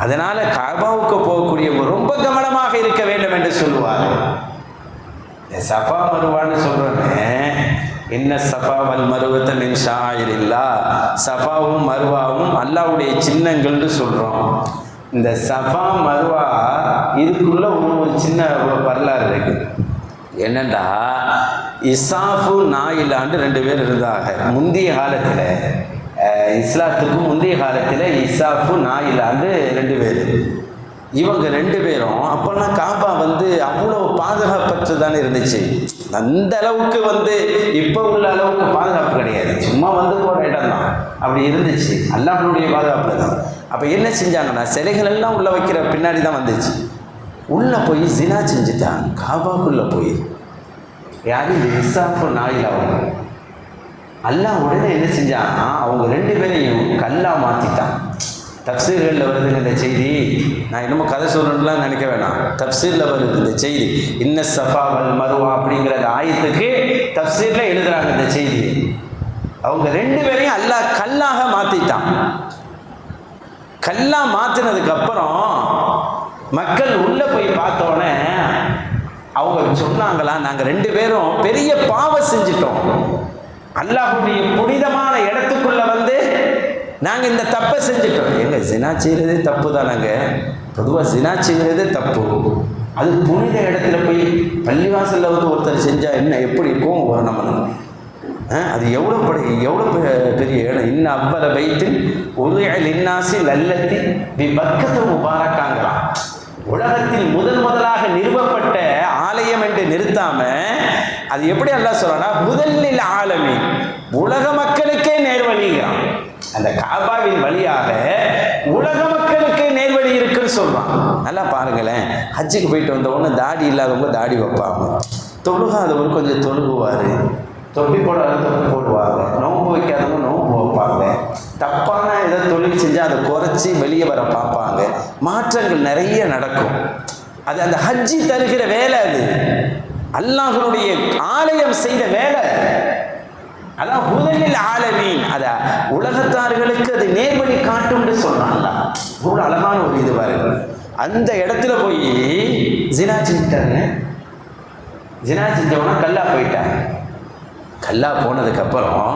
அதனால காபாவுக்கு போகக்கூடிய ரொம்ப கவனமாக இருக்க வேண்டும் என்று சொல்லுவார். சஃபா மருவான்னு சொல்றேன்னு, இன்ன சஃபா வல் மருவத்த மின் ஷாயிரில்லாஹ், சஃபாவும் மருவாவும் அல்லாஹ்வுடைய சின்னங்கள்னு சொல்றோம். இந்த சஃபா மருவா இதுக்குள்ள ஒரு சின்ன வரலாறு இருக்கு. என்னண்டா, இசாஃபு நாயிலாண்டு 2 பேர் இருந்தாங்க முந்தைய காலத்தில். இஸ்லாத்துக்கு முந்தைய காலத்தில் இசாஃபு நாயிலாண்டு 2 பேர். இவங்க 2 பேரும் அப்போல்லாம் காபா வந்து அவ்வளோ பாதுகாப்பற்று தானே இருந்துச்சு. அந்த அளவுக்கு வந்து இப்போ உள்ள அளவுக்கு பாதுகாப்பு கிடையாது, சும்மா வந்து போகிற இடம் தான் அப்படி இருந்துச்சு. அல்லாஹ்வுடைய பாதுகாப்பு தான். அப்போ என்ன செஞ்சாங்கன்னா, சிலைகள் எல்லாம் உள்ளே வைக்கிற பின்னாடி தான் வந்துச்சு. உள்ளே போய் ஜினா செஞ்சுட்டாங்க காபாக்குள்ளே போய். யாரும் இந்த இசாஃபு நாயில் அவங்க. அல்லாஹ் உடனே என்ன செஞ்சாங்கன்னா, அவங்க 2 பேரையும் கல்லா மாற்றிட்டான். தப்சீர்களில் வருதுங்க இந்த செய்தி. நான் என்னமோ கதை சொல்லணும்லாம் நினைக்க வேணாம், தப்சீரில் வருது இந்த செய்தி. இன்ன சஃபா வல் மருவா அப்படிங்கிற ஆயத்துக்கு தப்சீரில் எழுதுறாங்க இந்த செய்தி. அவங்க 2 பேரையும் அல்லாஹ் கல்லாக மாற்றிட்டான். கல்லா மாற்றினதுக்கு அப்புறம் மக்கள் உள்ளே போய் பார்த்தோன்னே அவங்க சொன்னாங்களா, நாங்கள் 2 பேரும் பெரிய பாவம் செஞ்சிட்டோம், அல்லாஹ்வுடைய புனிதமான இடத்துக்குள்ள வந்து நாங்கள் இந்த தப்பை செஞ்சுட்டோம். எங்க ஜினா செய்கிறதே தப்பு தானாங்க, பொதுவாக ஜினா செய்கிறதே தப்பு. அது புனித இடத்துல போய் பள்ளிவாசலில் வந்து ஒருத்தர் செஞ்சால் என்ன எப்படி இருக்கும் ஒரு நம்மளுக்கு. அது எவ்வளோ பெரிய இடம். இன்னும் அவ்வளோ பைத்தில் உதயல் இன்னாசி லல்லத்தி பி பக்கத்து முபாரக்காங்களாம். உலகத்தில் முதலாக நிறுவப்பட்ட ஆலயம் என்று நிறுத்தாம அது எப்படி அல்லாஹ் சொல்றானா, முதலில் ஆலமி, உலக மக்களுக்கே நேர்வழிங்கிறான். அந்த காபாவின் வழியாக உலக மக்களுக்கு நேர்வழி இருக்குன்னு சொல்றான். நல்லா பாருங்களேன், ஹஜ்ஜுக்கு போயிட்டு வந்த உடனே தாடி இல்லாதவங்க தாடி வைப்பாங்க, தொழுகாதவங்க கொஞ்சம் தொழுகுவார், தொப்பி போடாதவங்க தொப்பி போடுவாங்க, நோன்பு வைக்காதவங்க நோன்பு வைப்பாங்க, தப்பான ஏதோ தொழில் செஞ்சால் அதை குறைச்சி வெளியே வர பார்ப்பாங்க. மாற்றங்கள் நிறைய நடக்கும். அது அந்த ஹஜ்ஜி தருகிற வேலை, அது அல்லாஹ்வுடைய ஆலயம் செய்த வேலை. அதான் முதலில் ஆலமீன், அத உலகத்தார்களுக்கு அது நேர்வழி காட்டும்னு சொல்றாங்க. ஒரு அழகான ஒரு இது பாருங்க. அந்த இடத்துல போய் ஜினா செஞ்சுட்டாங்க. ஜினா செஞ்சவனா கல்லா போயிட்டாங்க. கல்லா போனதுக்கப்புறம்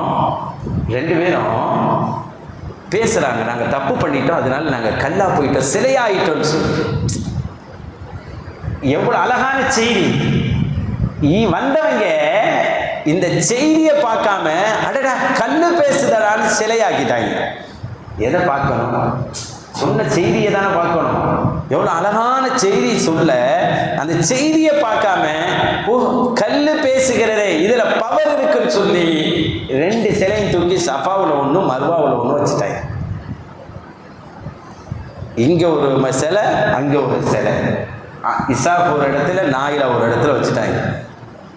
2 பேரும் பேசுகிறாங்க, நாங்கள் தப்பு பண்ணிட்டோம், அதனால நாங்கள் கல்லா போயிட்டோம், சிலையாயிட்டோம்னு சொல்லி. எவ்வளோ அழகான செய்தி. வந்தவங்க இந்த செய்தியை பார்க்காம அடடா கல்லு பேசுதடான்னு சிலையாக்கிட்டாங்க. எதை பார்க்கணும்? சொன்ன செய்தியை தானே பார்க்கணும். எவ்வளோ அழகான செய்தி சொல்ல, அந்த செய்தியை பார்க்காம ஓ கல்லு பேசுகிறதே இதில் பவர் இருக்குன்னு சொல்லி 2 சிலையும் தூக்கி சஃபாவில் ஒன்று மர்வாவில் ஒன்று வச்சுட்டாங்க. இங்கே ஒரு சிலை, அங்கே ஒரு சிலை, இசாஃப் ஒரு இடத்துல, நாயிலா ஒரு இடத்துல வச்சுட்டாங்க.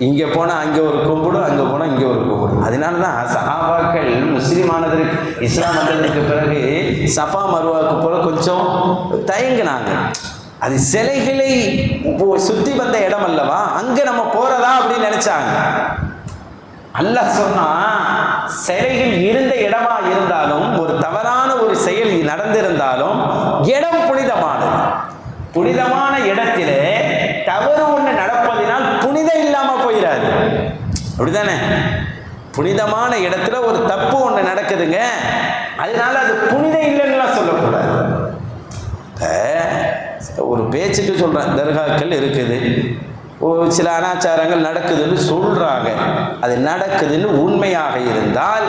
இங்கே போனால் அங்கே ஒரு கும்பிடு, அங்கே போனால் இங்கே ஒரு கும்பிடு. அதனால தான் சஹாபாக்கள் முஸ்லீம் ஆனதற்கு, இஸ்லாம் வந்ததற்கு பிறகு சஃபா மருவாவுக்கு போல கொஞ்சம் தயங்கினாங்க. அது சிலைகளை சுற்றி வந்த இடம் அல்லவா, அங்கே நம்ம போகிறதா அப்படின்னு நினச்சாங்க. அல்லாஹ் சொன்னா, சிலைகள் இருந்த இடமா இருந்தாலும், ஒரு தவறான ஒரு செயல் நடந்திருந்தாலும் இடம் புனிதமானது. புனிதமான இடத்திலே தவறு ஒன்று நடப்பதினால் புனிதம் இல்லாம போயிடாது, அப்படிதானே? புனிதமான இடத்துல ஒரு தப்பு ஒன்று நடக்குதுங்க, அதனால அது புனிதம் இல்லைன்னா சொல்லக்கூடாது. ஒரு பேச்சுக்கு சொல்றேன், தர்காக்கள் இருக்குது, சில அனாச்சாரங்கள் நடக்குதுன்னு சொல்றாங்க. அது நடக்குதுன்னு உண்மையாக இருந்தால்,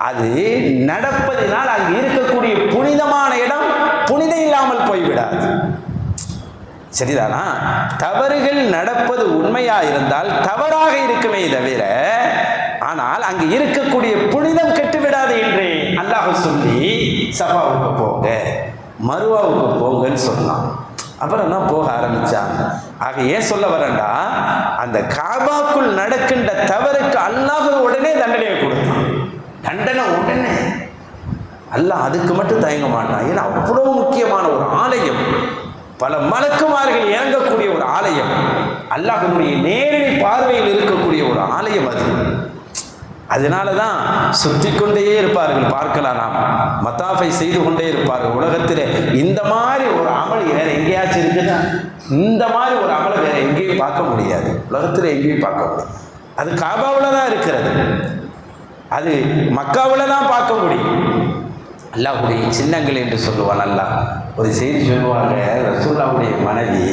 அது நடப்பதினால் அங்கு இருக்கக்கூடிய புனிதமான இடம் புனிதம் இல்லாமல் போய்விடாது. சரிதானா? தவறுகள் நடப்பது உண்மையா இருந்தால் தவறாக இருக்குமே தவிர, ஆனால் அங்கு இருக்கக்கூடிய புனிதம் கெட்டுவிடாது என்று அல்லாஹ் சொல்லி சஃபாவுக்கு போங்க, மருவாவுக்கு போங்கன்னு சொன்னான். அப்புறம் தான் போக ஆரம்பிச்சாங்க. ஆக ஏன் சொல்ல வரேன்டா, அந்த காபாக்குள் நடக்கின்ற தவறுக்கு அல்லாஹ் உடனே தண்டனையை கொடுத்தான். தண்டனை உடனே. அல்லாஹ் அதுக்கு மட்டும் தயங்க மாட்டான். ஏன்னா அவ்வளவு முக்கியமான ஒரு ஆலயம், பல மலக்குமார்கள் இறங்கக்கூடிய ஒரு ஆலயம், அல்லாஹ்வுடைய நேரடி பார்வையில் இருக்கக்கூடிய ஒரு ஆலயம் அது. அதனால தான் சுற்றி கொண்டே இருப்பார்கள். பார்க்கலாம், நாம் மத்தாஃபை செய்து கொண்டே இருப்பார்கள். உலகத்தில் இந்த மாதிரி ஒரு அமல் வேற எங்கேயாச்சும் இருக்குன்னா, இந்த மாதிரி ஒரு அமலை வேற எங்கேயும் பார்க்க முடியாது, உலகத்தில் எங்கேயும் பார்க்க முடியாது. அது காபாவில் தான் இருக்கிறது, அது மக்காவில் தான் பார்க்க முடியும். அல்லாஹ்வுடைய சின்னங்கள் என்று சொல்லுவான். அல்லாஹ் ஒரு செய்தி சொல்லுவாங்க, ரசூலுல்லாஹ்வுடைய மனைவி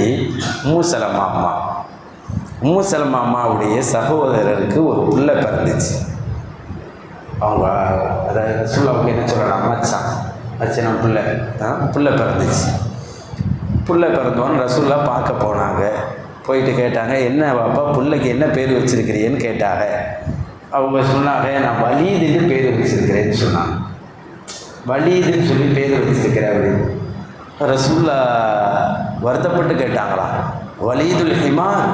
உம்மு சலமா அம்மாவுடைய சகோதரருக்கு ஒரு பிள்ளை பிறந்துச்சு. அவங்க அதாவது ரசூலுல்லாஹ்வுக்கு என்ன சொல்லலாம், மச்சான் பிள்ளை பிறந்துச்சு. பிள்ளை பிறந்தோன்னு ரசூலுல்லாஹ் பார்க்க போனாங்க. போயிட்டு கேட்டாங்க, என்ன பாப்பா பிள்ளைக்கு என்ன பேர் வச்சிருக்கிறீன்னு கேட்டாங்க. அவங்க சொன்னாங்க, நான் வலீதுன்னு பேர் வச்சிருக்கிறேன்னு சொன்னாங்க. வலீதுன்னு சொல்லி பேர் வச்சிருக்கிறேன் அப்படின்னு. ரசூலுல்லாஹ் வருத்தப்பட்டு கேட்டாங்களா, வலீதுல் ஹிமார்,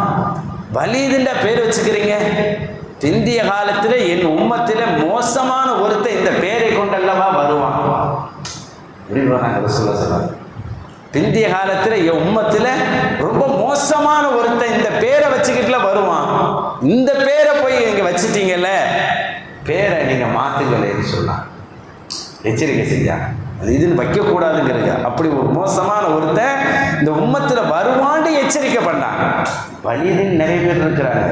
வலீதுன்ற பேர் வச்சுக்கிறீங்க? பிந்திய காலத்தில் என் உம்மத்தில் மோசமான ஒருத்தர் இந்த பேரை கொண்டல்லவா வருவான் அப்படின்னு ரசூலுல்லாஹ் சொன்னாங்க. பிந்திய காலத்தில் என் உம்மத்தில் ரொம்ப மோசமான ஒருத்தன் இந்த பேரை வச்சுக்கிட்டுல வருவான், இந்த பேரை போய் இங்கே வச்சுட்டீங்கல்ல, பேரை நீங்கள் மாற்றுங்களேன்னு சொன்னாங்க. எச்சரிக்கை செஞ்சாங்க. அது இதுன்னு வைக்கக்கூடாதுங்கிறது. அப்படி ஒரு மோசமான ஒருத்தன் இந்த உம்மத்தில் வருவான்னு எச்சரிக்கை பண்ணாங்க. வலீதுன்னு நிறைய பேர் இருக்கிறாங்க.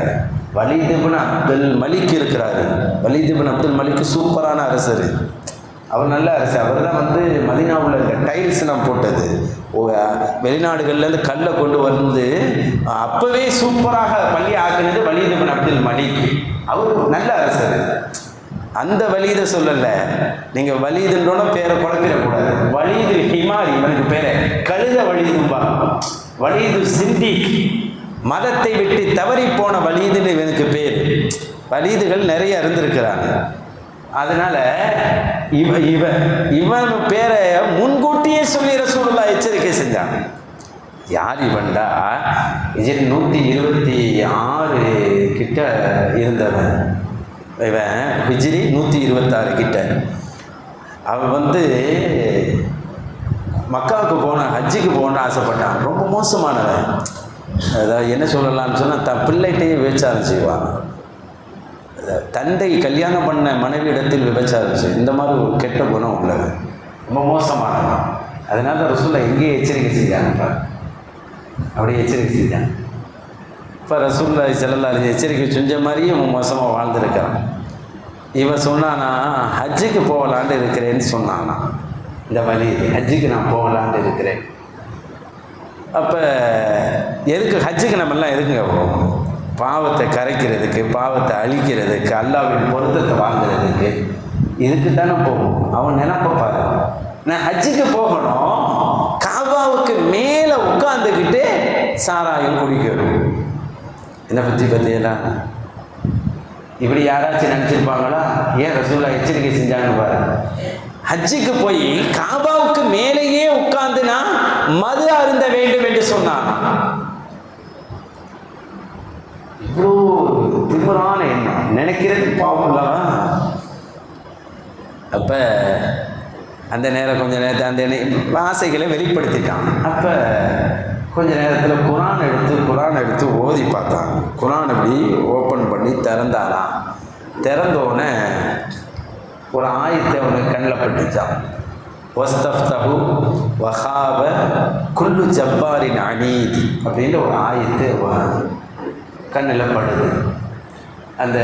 வலீத் இப்னு அப்துல் மலிக் இருக்கிறாரு. வலீத் இப்னு அப்துல் மலிக் சூப்பரான அரசர், அவர் நல்ல அரசர். அவர் தான் மதீனாவில் இருக்க டைல்ஸ்லாம் போட்டது. வெளிநாடுகள்லேருந்து கல்லை கொண்டு வந்து அப்போவே சூப்பராக பள்ளி ஆக்குனது வலீத் இப்னு அப்துல் மலிக். அவர் நல்ல அரசர். அந்த வலீதை சொல்லலை, நீங்கள் வலீதுன்றோன்னா பேரை குழப்பிடக்கூடாது. வலீது ஹிமாரி, இவனுக்கு பேரை கழுத வலீதும்பா. வலீது சிந்திக், மதத்தை விட்டு தவறி போன வலீதுன்னு இவனுக்கு பேர். வலீதுகள் நிறைய இருந்திருக்கிறாங்க. அதனால இவன் பேரை முன்கூட்டியே சொல்லி ரசூலுல்லாஹ் எச்சரிக்கை செஞ்சாங்க. யார் இவன்டா, 126 கிட்ட இருந்தவன் இவன், ஹிஜ்ரி 126 கிட்ட. அவன் மக்காவுக்கு ஹஜ்ஜுக்கு போகணுன்னு ஆசைப்பட்டான். ரொம்ப மோசமானவன். அதாவது என்ன சொல்லலாம்னு சொன்னால், தன் பிள்ளைகிட்டையும் விபச்சாரம் செய்வான். தந்தை கல்யாணம் பண்ண மனைவி இடத்தில் விபச்சாரம் செய்யும். இந்த மாதிரி ஒரு கெட்ட குணம் உள்ளவன், ரொம்ப மோசமானவன். அதனால ரசூலுல்லாஹ் எங்கேயே எச்சரிக்கை செஞ்சாங்க, அப்படியே எச்சரிக்கை செஞ்சாங்க. இப்போ ரசூலுல்லாஹி ஸல்லல்லாஹு அலைஹி எச்சரிக்கை செஞ்ச மாதிரியே அவன் மோசமாக வாழ்ந்துருக்கிறான். இவன் சொன்னானா, ஹஜ்ஜுக்கு போகலான்ட்டு இருக்கிறேன்னு சொன்னானா. இந்த வழி ஹஜ்ஜுக்கு நான் போகலான்ட்டு இருக்கிறேன். அப்போ எதுக்கு ஹஜ்ஜுக்கு நம்மெல்லாம் எதுக்குங்க போவோம்? பாவத்தை கரைக்கிறதுக்கு, பாவத்தை அழிக்கிறதுக்கு, அல்லாஹ்வின் பொருத்தத்தை வாங்குறதுக்கு, இதுக்கு தானே போகும். அவன் நினைப்ப பாரு, நான் ஹஜ்ஜுக்கு போகணும், காபாவுக்கு மேலே உட்காந்துக்கிட்டு சாராயம் குடிக்கணும். என்ன பற்றியெல்லாம் இப்படி யாராச்சும் நினச்சிருப்பாங்களா? ஏன் ரசூலுல்லாஹ் எச்சரிக்கை செஞ்சாங்கன்னு பாரு. ஹஜ்ஜுக்கு போய் காபாவுக்கு மேலேயே உட்கார்ந்து நான் மது அருந்த வேண்டும் என்று சொன்னான். இவ்வளோ திமிரான எண்ணம், நினைக்கிறது பாவம் இல்லவா. அப்போ அந்த நேரம் கொஞ்ச நேரத்தை அந்த ஆசைகளை வெளிப்படுத்திட்டான். அப்போ கொஞ்ச நேரத்தில் குரான் எடுத்து ஓதி பார்த்தான். குரான் அப்படி ஓப்பன் பண்ணி திறந்தானா. திறந்தோடனே ஒரு ஆயத்தை அவனுக்கு கண்ணில் பட்டுச்சான். வஸ்தஃப்தஹு வஹாப குல்லு ஜப்பாரின் அனீதி அப்படின்ற ஒரு ஆயத்து கண்ணில் படுது. அந்த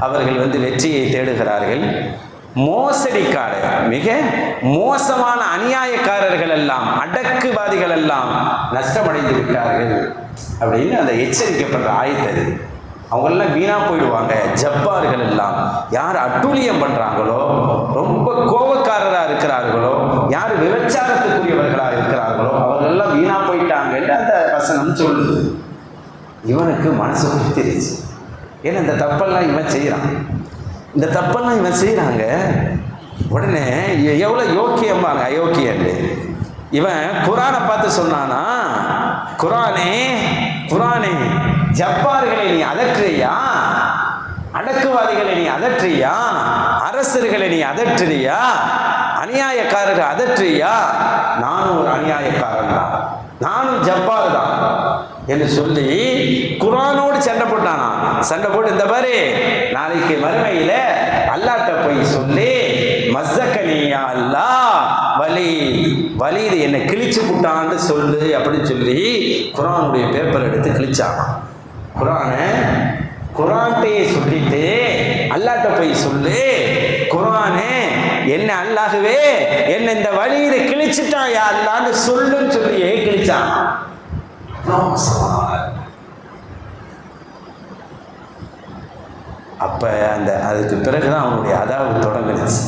அவர்கள் வெற்றியை தேடுகிறார்கள். மோசடிக்காரர், மிக மோசமான அநியாயக்காரர்கள் எல்லாம், அடக்குவாதிகள் எல்லாம் நஷ்டமடைந்து விட்டார்கள் அப்படின்னு அந்த எச்சரிக்கப்படுற ஆயத்தது. அவங்களெல்லாம் வீணா போயிடுவாங்க. ஜப்பார்கள் எல்லாம் யார் அட்டூழியம் பண்றாங்களோ, ரொம்ப கோபக்காரராக இருக்கிறார்களோ, யார் விபச்சாரத்துக்குரியவர்களாக இருக்கிறார்களோ அவர்களெல்லாம் வீணா போயிட்டாங்கன்னு அந்த வசனம் சொல்லுது. இவனுக்கு மனசு புத்திருச்சு. ஏன்னா இந்த தப்பெல்லாம் இவன் செய்கிறான், இந்த தப்பெல்லாம் இவன் செய்கிறாங்க. உடனே எவ்வளோ யோக்கியம்பாங்க, அயோக்கியன். இவன் குரானை பார்த்து சொன்னானா, குரானே குரானே ஜப்பார்களை நீ அதற்றியா, அடக்குவாதிகளை நீ அதற்றியா, அரசர்களை நீ அதற்றியா, அநியாயக்காரர்கள் அதற்றியா, நானும் ஒரு அநியாயக்காரன் தான், நானும் ஜப்பார் தான் என்று சொல்லி குரானோடு சண்டை போட்டானா. சண்டை போட்டு இந்த பாரு, நாளைக்கு மறுமையில அல்லாட்ட போய் சொல்லி மஸ்ஸக்கனியா அல்லா வலி இது என்னை கிழிச்சு விட்டான்னு சொல்லு அப்படின்னு சொல்லி குரானுடைய பேப்பர் எடுத்து கிழிச்சானா. குரான்கிட்டே சொல்லிட்டு அல்லாட்ட போய் சொல்லு, குரானே என்ன அல்லாஹ்வே என்ன இந்த வலியில கிழிச்சுட்டான் யா அல்லான்னு சொல்லுன்னு சொல்லி கிழிச்சான். அப்ப அதுக்கு பிறகுதான் அவனுடைய அதாவது தொடங்குச்சு.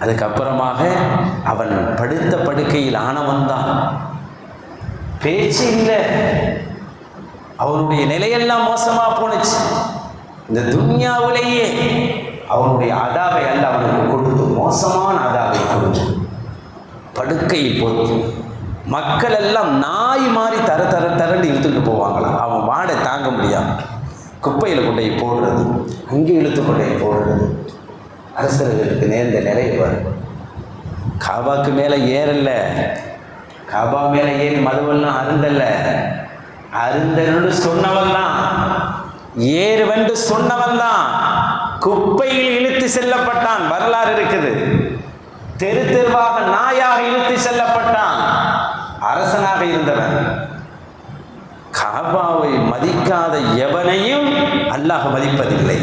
அதுக்கப்புறமாக அவன் படுத்த படுக்கையில் ஆனவன் தான், பேச்சு இல்லை. அவனுடைய நிலையெல்லாம் மோசமா போனுச்சு. இந்த துன்யாவிலேயே அவனுடைய அதாவை அல்ல அவனுக்கு கொடுத்து மோசமான அதாவை கொடுத்து படுக்கையில் போட்டு மக்கள் எல்லாம் நாய் மாதிரி தரண்டு இழுத்துட்டு போவாங்களாம். அவன் வாடை தாங்க முடியாம குப்பையில் கொண்டை போடுறது, அங்கே இழுத்து கொண்டை போடுறது. அரசர்களுக்கு நேர்ந்த நிலை வரும். காபாக்கு மேலே ஏறல, காபா மேலே ஏறி மதுவெல்லாம் அருந்தன்னு சொன்னவன் தான், ஏறுவென்று சொன்னவன் தான் குப்பையில் இழுத்து செல்லப்பட்டான். வரலாறு இருக்குது. தெரு தெருவாக நாயாக இழுத்து செல்லப்பட்டான். அரசனாக இருந்தவன். காபாவை மதிக்காத எவனையும் அல்லாஹ் மதிப்பதில்லை.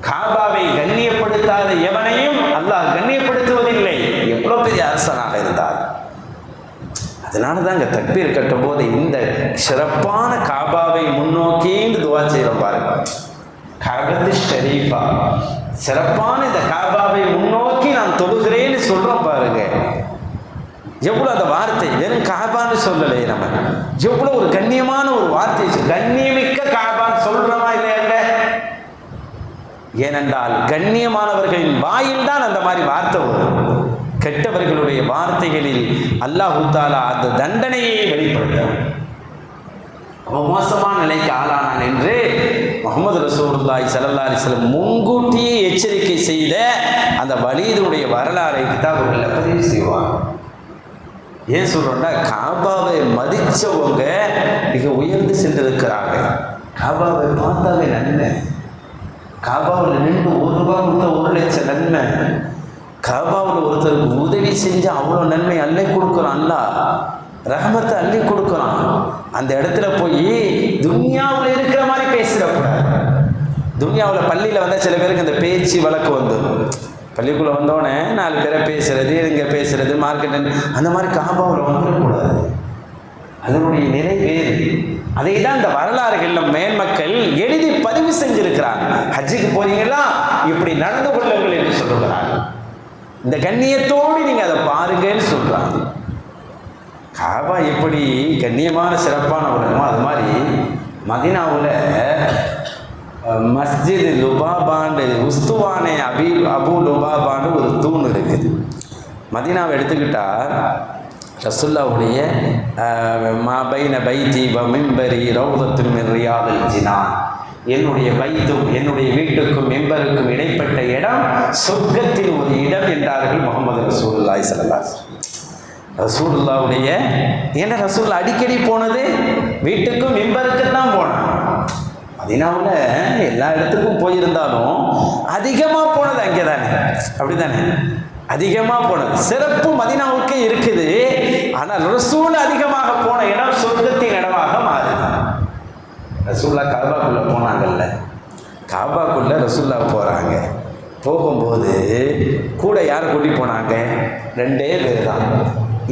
காபாவை கண்ணியப்படுத்தாத எவனையும் அல்லாஹ் கண்ணியப்படுத்துவதில்லை, எவ்வளவு பெரிய அரசனாக இருந்தார். அதனால தான் இங்கே தக்பீர் கட்டும் போது இந்த சிறப்பான காபாவை முன்னோக்கி துவா செய்கிறோம் பாருங்க. கபத்து ஷரீஃபா, சிறப்பான இந்த காபாவை முன்னோக்கி நான் தொழுகிறேன்னு சொல்றோம் பாருங்க. எவ்வளோ அந்த வார்த்தை, வெறும் காபான்னு சொல்லலை நம்ம, எவ்வளோ ஒரு கண்ணியமான ஒரு வார்த்தை, கண்ணியமிக்க காபான்னு சொல்றோமா இல்லையா? ஏனென்றால் கண்ணியமானவர்களின் வாயில் தான் அந்த மாதிரி வார்த்தை வரும். கெட்டவர்களுடைய வார்த்தைகளில் அல்லாஹ் தஆலா அந்த தண்டனையை வெளிப்படுத்தும். மோசமான நிலைக்கு ஆளானான் என்று முஹம்மது ரசூலுல்லாஹி ஸல்லல்லாஹு அலைஹி வஸல்லம் முன்கூட்டியே எச்சரிக்கை செய்த அந்த வலீதுடைய வரலாறை கிதாபுகளில் பதிவு செய்வார். ஏன் சொல்றோம்னா, காபாவை மதிச்சவங்க மிக உயர்ந்து சென்றிருக்கிறாங்க. காபாவை பார்த்தாவே நன்மை, காபாவில் நின்று ₹1 கொடுத்த 1 லட்சம் நன்மை, காபாவில் ஒருத்தருக்கு உதவி செஞ்சு அவ்வளோ நன்மை அள்ளி கொடுக்குறான். அல்லாஹ் ரஹமத்தை அள்ளி கொடுக்குறான். அந்த இடத்துல போய் துன்யாவில் இருக்கிற மாதிரி பேசிடக்கூடாது. துன்யாவில் பள்ளியில் வந்தால் சில பேருக்கு அந்த பேச்சு வழக்கு வந்துடும். பள்ளிக்குள்ளே வந்தோடனே 4 பேரை பேசுறது, இங்கே பேசுறது, மார்க்கெட், அந்த மாதிரி காபாவில் வந்துடக்கூடாது. அதனுடைய நிலை வேறு. அதை தான் இந்த வரலாறுகளில் மேன்மக்கள் எழுதி பதிவு செஞ்சிருக்கிறாங்க. ஹஜ்ஜுக்கு போறீங்களா, இப்படி நடந்து கொள்ளுங்கள் என்று சொல்லுகிறாங்க. இந்த கண்ணியத்தோடு நீங்க அதை பாருங்கன்னு சொல்றாங்க. காபா எப்படி கண்ணியமான சிறப்பான உலகமோ அது மாதிரி மதீனாவில் மஸ்ஜித் லுபாபாண்டு உஸ்துவானே அபு லுபாபாண்டு ஒரு தூண் இருக்குது. மதீனாவை எடுத்துக்கிட்டா ரசூலுல்லாஹ்வுடைய மாபைன பைத்தி வ மிம்பரி ரௌதத்துன் மின் ரியாதில் ஜினான், என்னுடைய பைத்தும் என்னுடைய வீட்டுக்கும் மிம்பருக்கும் இடைப்பட்ட இடம் சொர்க்கத்தின் ஒரு இடம் என்றார்கள் முகமது ரசூலுல்லாஹி ஸல்லல்லாஹு அலைஹி வஸல்லம். ரசூலுல்லாஹ்வுடைய ஏன்னா ரசூல் அடிக்கடி போனது வீட்டுக்கும் மிம்பருக்கு தான் போனான். மதீனாவில் எல்லா இடத்துக்கும் போயிருந்தாலும் அதிகமாக போனது அங்கே தானே, அப்படி தானே, அதிகமாக போனது சிறப்பு மதீனாவுக்கே இருக்குது. ஆனால் ரசூல் அதிகமாக போன இடம் சொர்க்கத்தின் இடமாக மாறுது. ரசூல்லா காபாக்குள்ளே போனாங்கல்ல, காபாக்குள்ளே ரசூல்லா போகிறாங்க. போகும்போது கூட யார் கூட்டி போனாங்க? 2 பேர் தான்.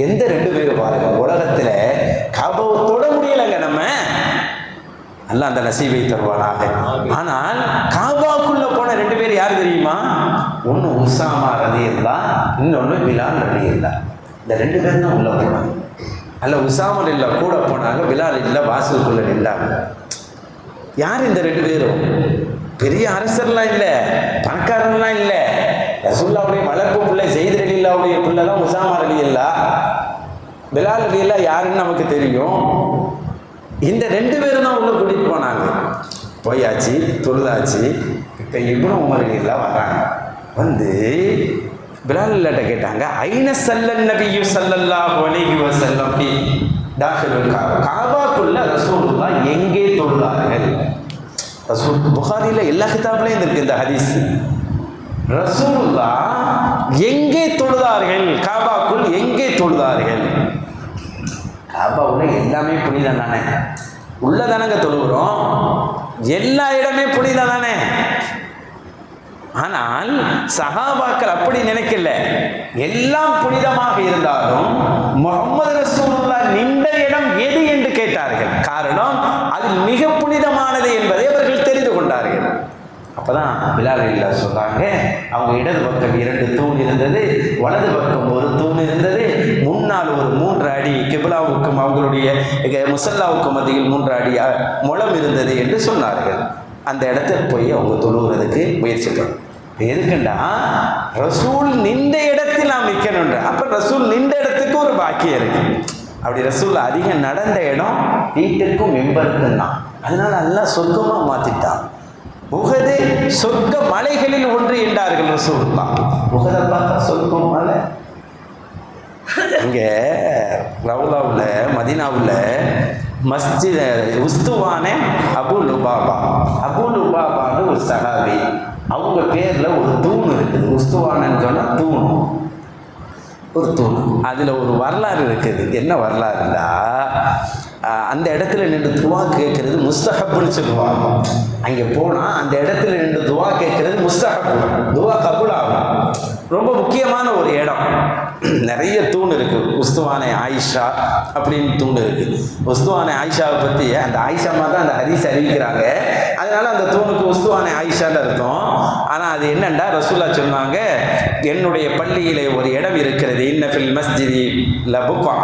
எந்த 2 பேர் பாருங்க, உலகத்தில் காபாவை தொட முடியலைங்க நம்ம, அல்ல அந்த நசீபை தருவானாக. ஆனால் காபாக்குள்ளே போன 2 பேர் யார் தெரியுமா? ஒன்று உசாமா ரலியல்லாஹ், இன்னொன்று பிலால் ரலியல்லாஹ். இந்த 2 பேர் தான் உள்ளே போனாங்க. அல்ல உசாமா இல்லை கூட போனாங்க, பிலால் இல்லை வாசலுக்குள்ளே நின்றாங்க. யார் இந்த 2 பேரும்? பெரிய அரசர்லாம் இல்லை, பணக்காரர்லாம் இல்லை. ரசூலுல்லாஹ்வுடைய வளர்ப்பு பிள்ளை ஸைத் ரலியல்லாஹ்வுடைய பிள்ளை தான் உசாமா ரலியல்லாஹ். பிலால் ரலியல்லாஹ் யாருன்னு நமக்கு தெரியும். இந்த 2 பேரும் தான் உள்ள கூட்டிகிட்டு போனாங்க. போயாச்சு, தொழுதாச்சு. இப்போ இப்னு உமர் ரலியல்லாஹ் வர்றாங்க. வந்து பிலால் இல்லாட்ட கேட்டாங்க, ஐன ஸல்லன் நபியு ஸல்லல்லாஹு அலைஹி வஸல்லம் ஃபீ தாখিলুল காபா, காபாக்குள்ள ரசூலுல்லாஹ் எங்கே தொழுதார்கள்? ரசூல் புகாரியில் எல்லா கிதாப்லையும் இருக்கு இந்த ஹதீஸ். ரசூலுல்லாஹ் எங்கே தொழுதார்கள்? காபாக்குள் எங்கே தொழுதார்கள்? காபாவுல எல்லாமே புனிதம் தானே, உள்ளதானங்க தொழுகிறோம், எல்லா இடமே புனிதம் தானே. ஆனால் சஹாபாக்கள் அப்படி நினைக்கல. எல்லாம் புனிதமாக இருந்தாலும் முஹம்மது ரசூலுல்லாஹ் நின்ற இடம் எது என்று கேட்டார்கள். காரணம், அதில் மிக புனிதமானது என்பதை அவர்கள் தெரிந்து கொண்டார்கள். அப்பதான் பிலால் ரலியல்லாஹு சொல்றாங்க, அவங்க இடது பக்கம் 2 தூண் இருந்தது, வலது பக்கம் 1 தூண் இருந்தது, முன்னால் ஒரு 3 அடி கிப்லாவுக்கும் அவங்களுடைய முசல்லாவுக்கும் மத்தியில் 3 அடி முளம் இருந்தது என்று சொன்னார்கள். அந்த இடத்துக்கு போய் அவங்க தொழுகிறதுக்கு முயற்சி பண்ணும். எதுக்குண்டா ரசூல் நின்ற இடத்தில் நாம் நிற்கணுன்ற. அப்போ ரசூல் நின்ற இடத்துக்கு ஒரு பாக்கியம் இருக்கு. அப்படி ரசூல் அதிகம் நடந்த இடம் வீட்டுக்கும் மெம்பருக்கும் தான். அதனால எல்லாம் சொர்க்கமாக மாற்றிட்டான். உஹது சொர்க்க மலைகளில் ஒன்று என்றார்கள் ரசூலுல்லாஹ். உஹதை பார்த்தா சொர்க்கம் மலை. இங்கே ரவுலாவில் மதீனாவில் மஸ்ஜித் உஸ்துவானே அபு லுபாபான்னு ஒரு சஹாபி, அவங்க பேரில் ஒரு தூண் இருக்குது. உஸ்துவானன்னு சொன்னால் தூண், ஒரு தூண். அதில் ஒரு வரலாறு இருக்குது. என்ன வரலாறுண்டா, அந்த இடத்துல நின்று துவா கேட்கறது முஸ்தஹப்னு சொல்லுவாங்க. அங்கே போனால் அந்த இடத்துல நின்று துவா கேட்கறது முஸ்தஹப், துவா கபூல் ஆகும். ரொம்ப முக்கியமான ஒரு இடம். நிறைய தூண் இருக்குது. உஸ்துவானே ஆயிஷா அப்படின்னு தூண் இருக்குது. உஸ்துவானே ஆயிஷாவை பற்றி அந்த ஆயிஷாமா தான் அந்த ஹதீஸ் அறிவிக்கிறாங்க. அதனால அந்த தூணுக்கு உஸ்துவானே ஆயிஷான்னு இருக்கும். ஆனால் அது என்னண்டா, ரசூலுல்லாஹ் சொன்னாங்க, என்னுடைய பள்ளியிலே ஒரு இடம் இருக்கிறது, இன்ன ஃபில் மஸ்ஜிதி லபுகா,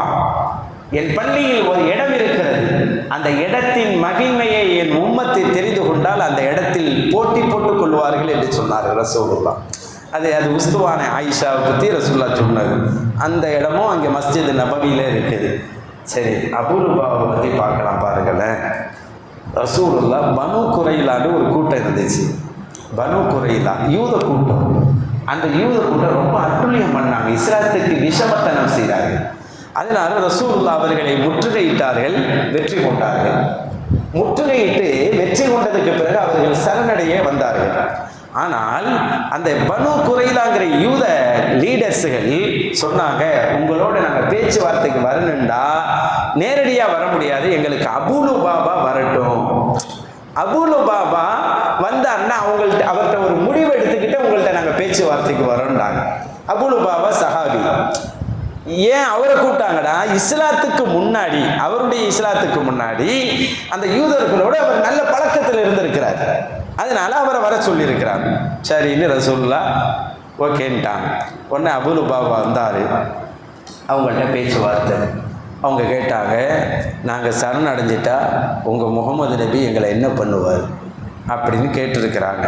என் பள்ளியில் ஒரு இடம் இருக்கிறது, அந்த இடத்தின் மகிமையை என் உம்மத்தை தெரிந்து கொண்டால் அந்த இடத்தில் போட்டி போட்டுக் கொள்வார்கள் என்று சொன்னார்கள் ரசூலுல்லாஹ். அது உஸ்துவானே ஆயிஷாவை பற்றி ரசூலுல்லாஹ் சொன்னது. அந்த இடமும் அங்கே மஸ்ஜித் நபவியில் இருக்குது. சரி, அபூ லுபாபாவை பற்றி பார்க்கலாம் பாருங்களேன். ரசூலுல்லாஹ் பனு குரைலான்னு ஒரு கூட்டம் இருந்துச்சு. பனு குரைலா யூத கூட்டம். அந்த யூத கூட்டம் ரொம்ப அட்டுழியம் பண்ணாங்க, இஸ்லாத்துக்கு விஷமத்தனம் செய்கிறார்கள். அதனால ரசூலுல்லாஹ் அவர்களை முற்றுகையிட்டார்கள், வெற்றி கொண்டார்கள். முற்றுகையிட்டு வெற்றி கொண்டதுக்கு பிறகு அவர்கள் சரணடைய வந்தார்கள். ஆனால் அந்த பனு குரைலாங்கிற யூத லீடர்ஸுகள் சொன்னாங்க, உங்களோட நாங்கள் பேச்சுவார்த்தைக்கு வரணுண்டா நேரடியாக வர முடியாது, எங்களுக்கு அபூ லுபாபா வரட்டும். அபூ லுபாபா வந்தாருன்னா அவர்கிட்ட ஒரு முடிவு எடுத்துக்கிட்டு உங்கள்கிட்ட நாங்கள் பேச்சுவார்த்தைக்கு வரோம்டாங்க. அபூ லுபாபா சஹாபி. ஏன் அவரை கூப்பிட்டாங்கடா, இஸ்லாத்துக்கு முன்னாடி, அவருடைய இஸ்லாத்துக்கு முன்னாடி அந்த யூதர்களோடு அவர் நல்ல பழக்கத்தில் இருந்திருக்கிறார். அதனால அவரை வர சொல்லியிருக்கிறார். சரின்னு ரசூலுல்லாஹ் ஓகேன்ட்டாங்க. உடனே அபூ லுபாபா வந்தார். அவங்கள்ட்ட பேச்சுவார்த்தை. அவங்க கேட்டாங்க, நாங்கள் சரண் அடைஞ்சிட்டா உங்கள் முகமது நபி எங்களை என்ன பண்ணுவார் அப்படின்னு கேட்டிருக்கிறாங்க.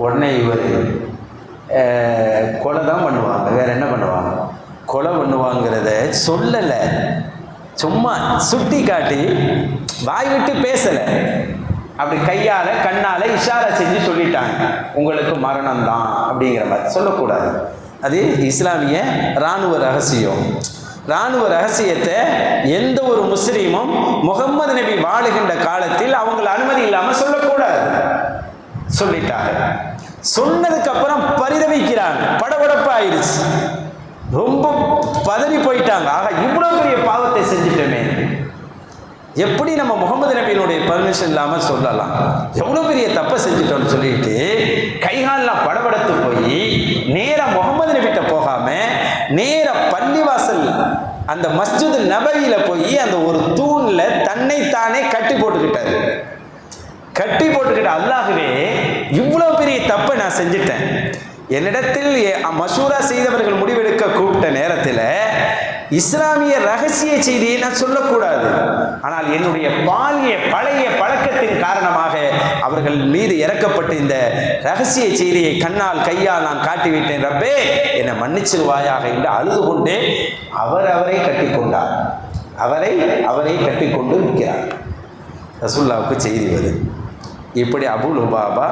உடனே இவர் கொலை தான் பண்ணுவாங்க, வேறு என்ன பண்ணுவாங்க, கொலை பண்ணுவாங்கிறத சொல்லலை, சும்மா சுட்டி காட்டி வாய் விட்டு பேசலை, அப்படி கையால் கண்ணால் இஷாரா செஞ்சு சொல்லிட்டாங்க, உங்களுக்கு மரணம் தான் அப்படிங்கிற மாதிரி சொல்லக்கூடாது. அது இஸ்லாமிய இராணுவ ரகசியம். இராணுவ ரகசியத்தை எந்த ஒரு முஸ்லீமும் முகம்மது நபி வாழுகின்ற காலத்தில் அவங்கள அனுமதி இல்லாமல் சொல்லக்கூடாது. சொல்லிட்டாங்க. சொன்னதுக்கு அப்புறம் பரிதவிக்கிறாங்க, படபடப்பாயிருச்சு, ரொம்ப பதறி போயிட்டாங்க. ஆக இவ்வளவு பெரிய பாவத்தை செஞ்சுட்டோமே, எப்படி நம்ம முகமது நபியினுடைய பர்மிஷன் இல்லாமல் சொல்லலாம், எவ்வளோ பெரிய தப்பை செஞ்சுட்டோம்னு சொல்லிட்டு கைகாலெலாம் படபடத்து போய் நேராக முகமது நபிகிட்ட போகாம நேராக பள்ளிவாசல் அந்த மஸ்ஜித் நபவியில போய் அந்த ஒரு தூண்ல தன்னைத்தானே கட்டி போட்டுக்கிட்டாரு. கட்டி போட்டுக்கிட்ட அல்லாஹ்வே இவ்வளவு பெரிய தப்பை நான் செஞ்சுட்டேன், என்னிடத்தில் மஷூரா செய்தவர்கள் முடிவெடுக்க கூப்பிட்ட நேரத்தில் இஸ்லாமிய ரகசிய செய்தியை நான் சொல்லக்கூடாது, ஆனால் என்னுடைய பழைய பழக்கத்தின் காரணமாக அவர்கள் மீது இறக்கப்பட்டு இந்த ரகசிய செய்தியை கண்ணால் கையால் நான் காட்டிவிட்டேன், ரப்பே என்னை மன்னிச்சிருவாயாக என்று அழுது கொண்டே அவரை கட்டி கொண்டார். அவரை கட்டி கொண்டு இருக்கிறார். ரசூலுல்லாவுக்கு செய்தி வருது, இப்படி அபூ லுபாபா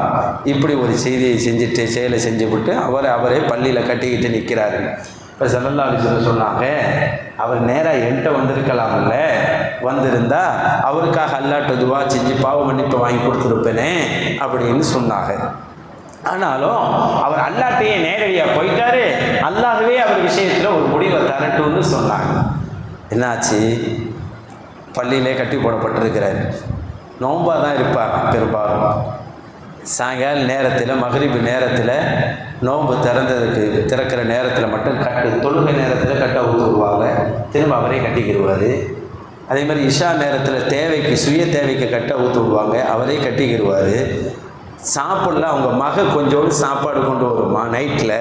இப்படி ஒரு செய்தியை செஞ்சுட்டு செயலை செஞ்சு விட்டு அவரை பள்ளியில் கட்டிக்கிட்டு நிற்கிறாரு. இப்போ ஸல்லல்லாஹு அலைஹி வஸல்லம் சொன்னாங்க, அவர் நேராக என்கிட்ட வந்திருக்கலாம்ல, வந்திருந்தா அவருக்காக அல்லாஹ்ட்ட துவா செஞ்சு பாவ மன்னிப்பு வாங்கி கொடுத்துருப்பேனே அப்படின்னு சொன்னாங்க. ஆனாலும் அவர் அல்லாஹ்ட்டையே நேரடியாக போயிட்டாரு, அல்லாஹ்வே அவர் விஷயத்தில் ஒரு முடிவை தரட்டும்னு சொன்னாங்க. என்னாச்சு, பள்ளியிலே கட்டி போடப்பட்டிருக்கிறார், நோம்பாக தான் இருப்பார் பெரும்பாலும். சாயங்கால நேரத்தில் மகரிபு நேரத்தில் நோன்பு திறக்கிற நேரத்தில் மட்டும் தொழுகை நேரத்தில் கட்ட ஊற்றுவாங்க, திரும்ப அவரே கட்டிக்கிடுவார். அதே மாதிரி இஷா நேரத்தில் சுய தேவைக்கு கட்ட ஊற்று விடுவாங்க, அவரே கட்டிக்கிடுவார். சாப்பிடலாம், அவங்க கொஞ்சோடு சாப்பாடு கொண்டு வருமா, நைட்டில்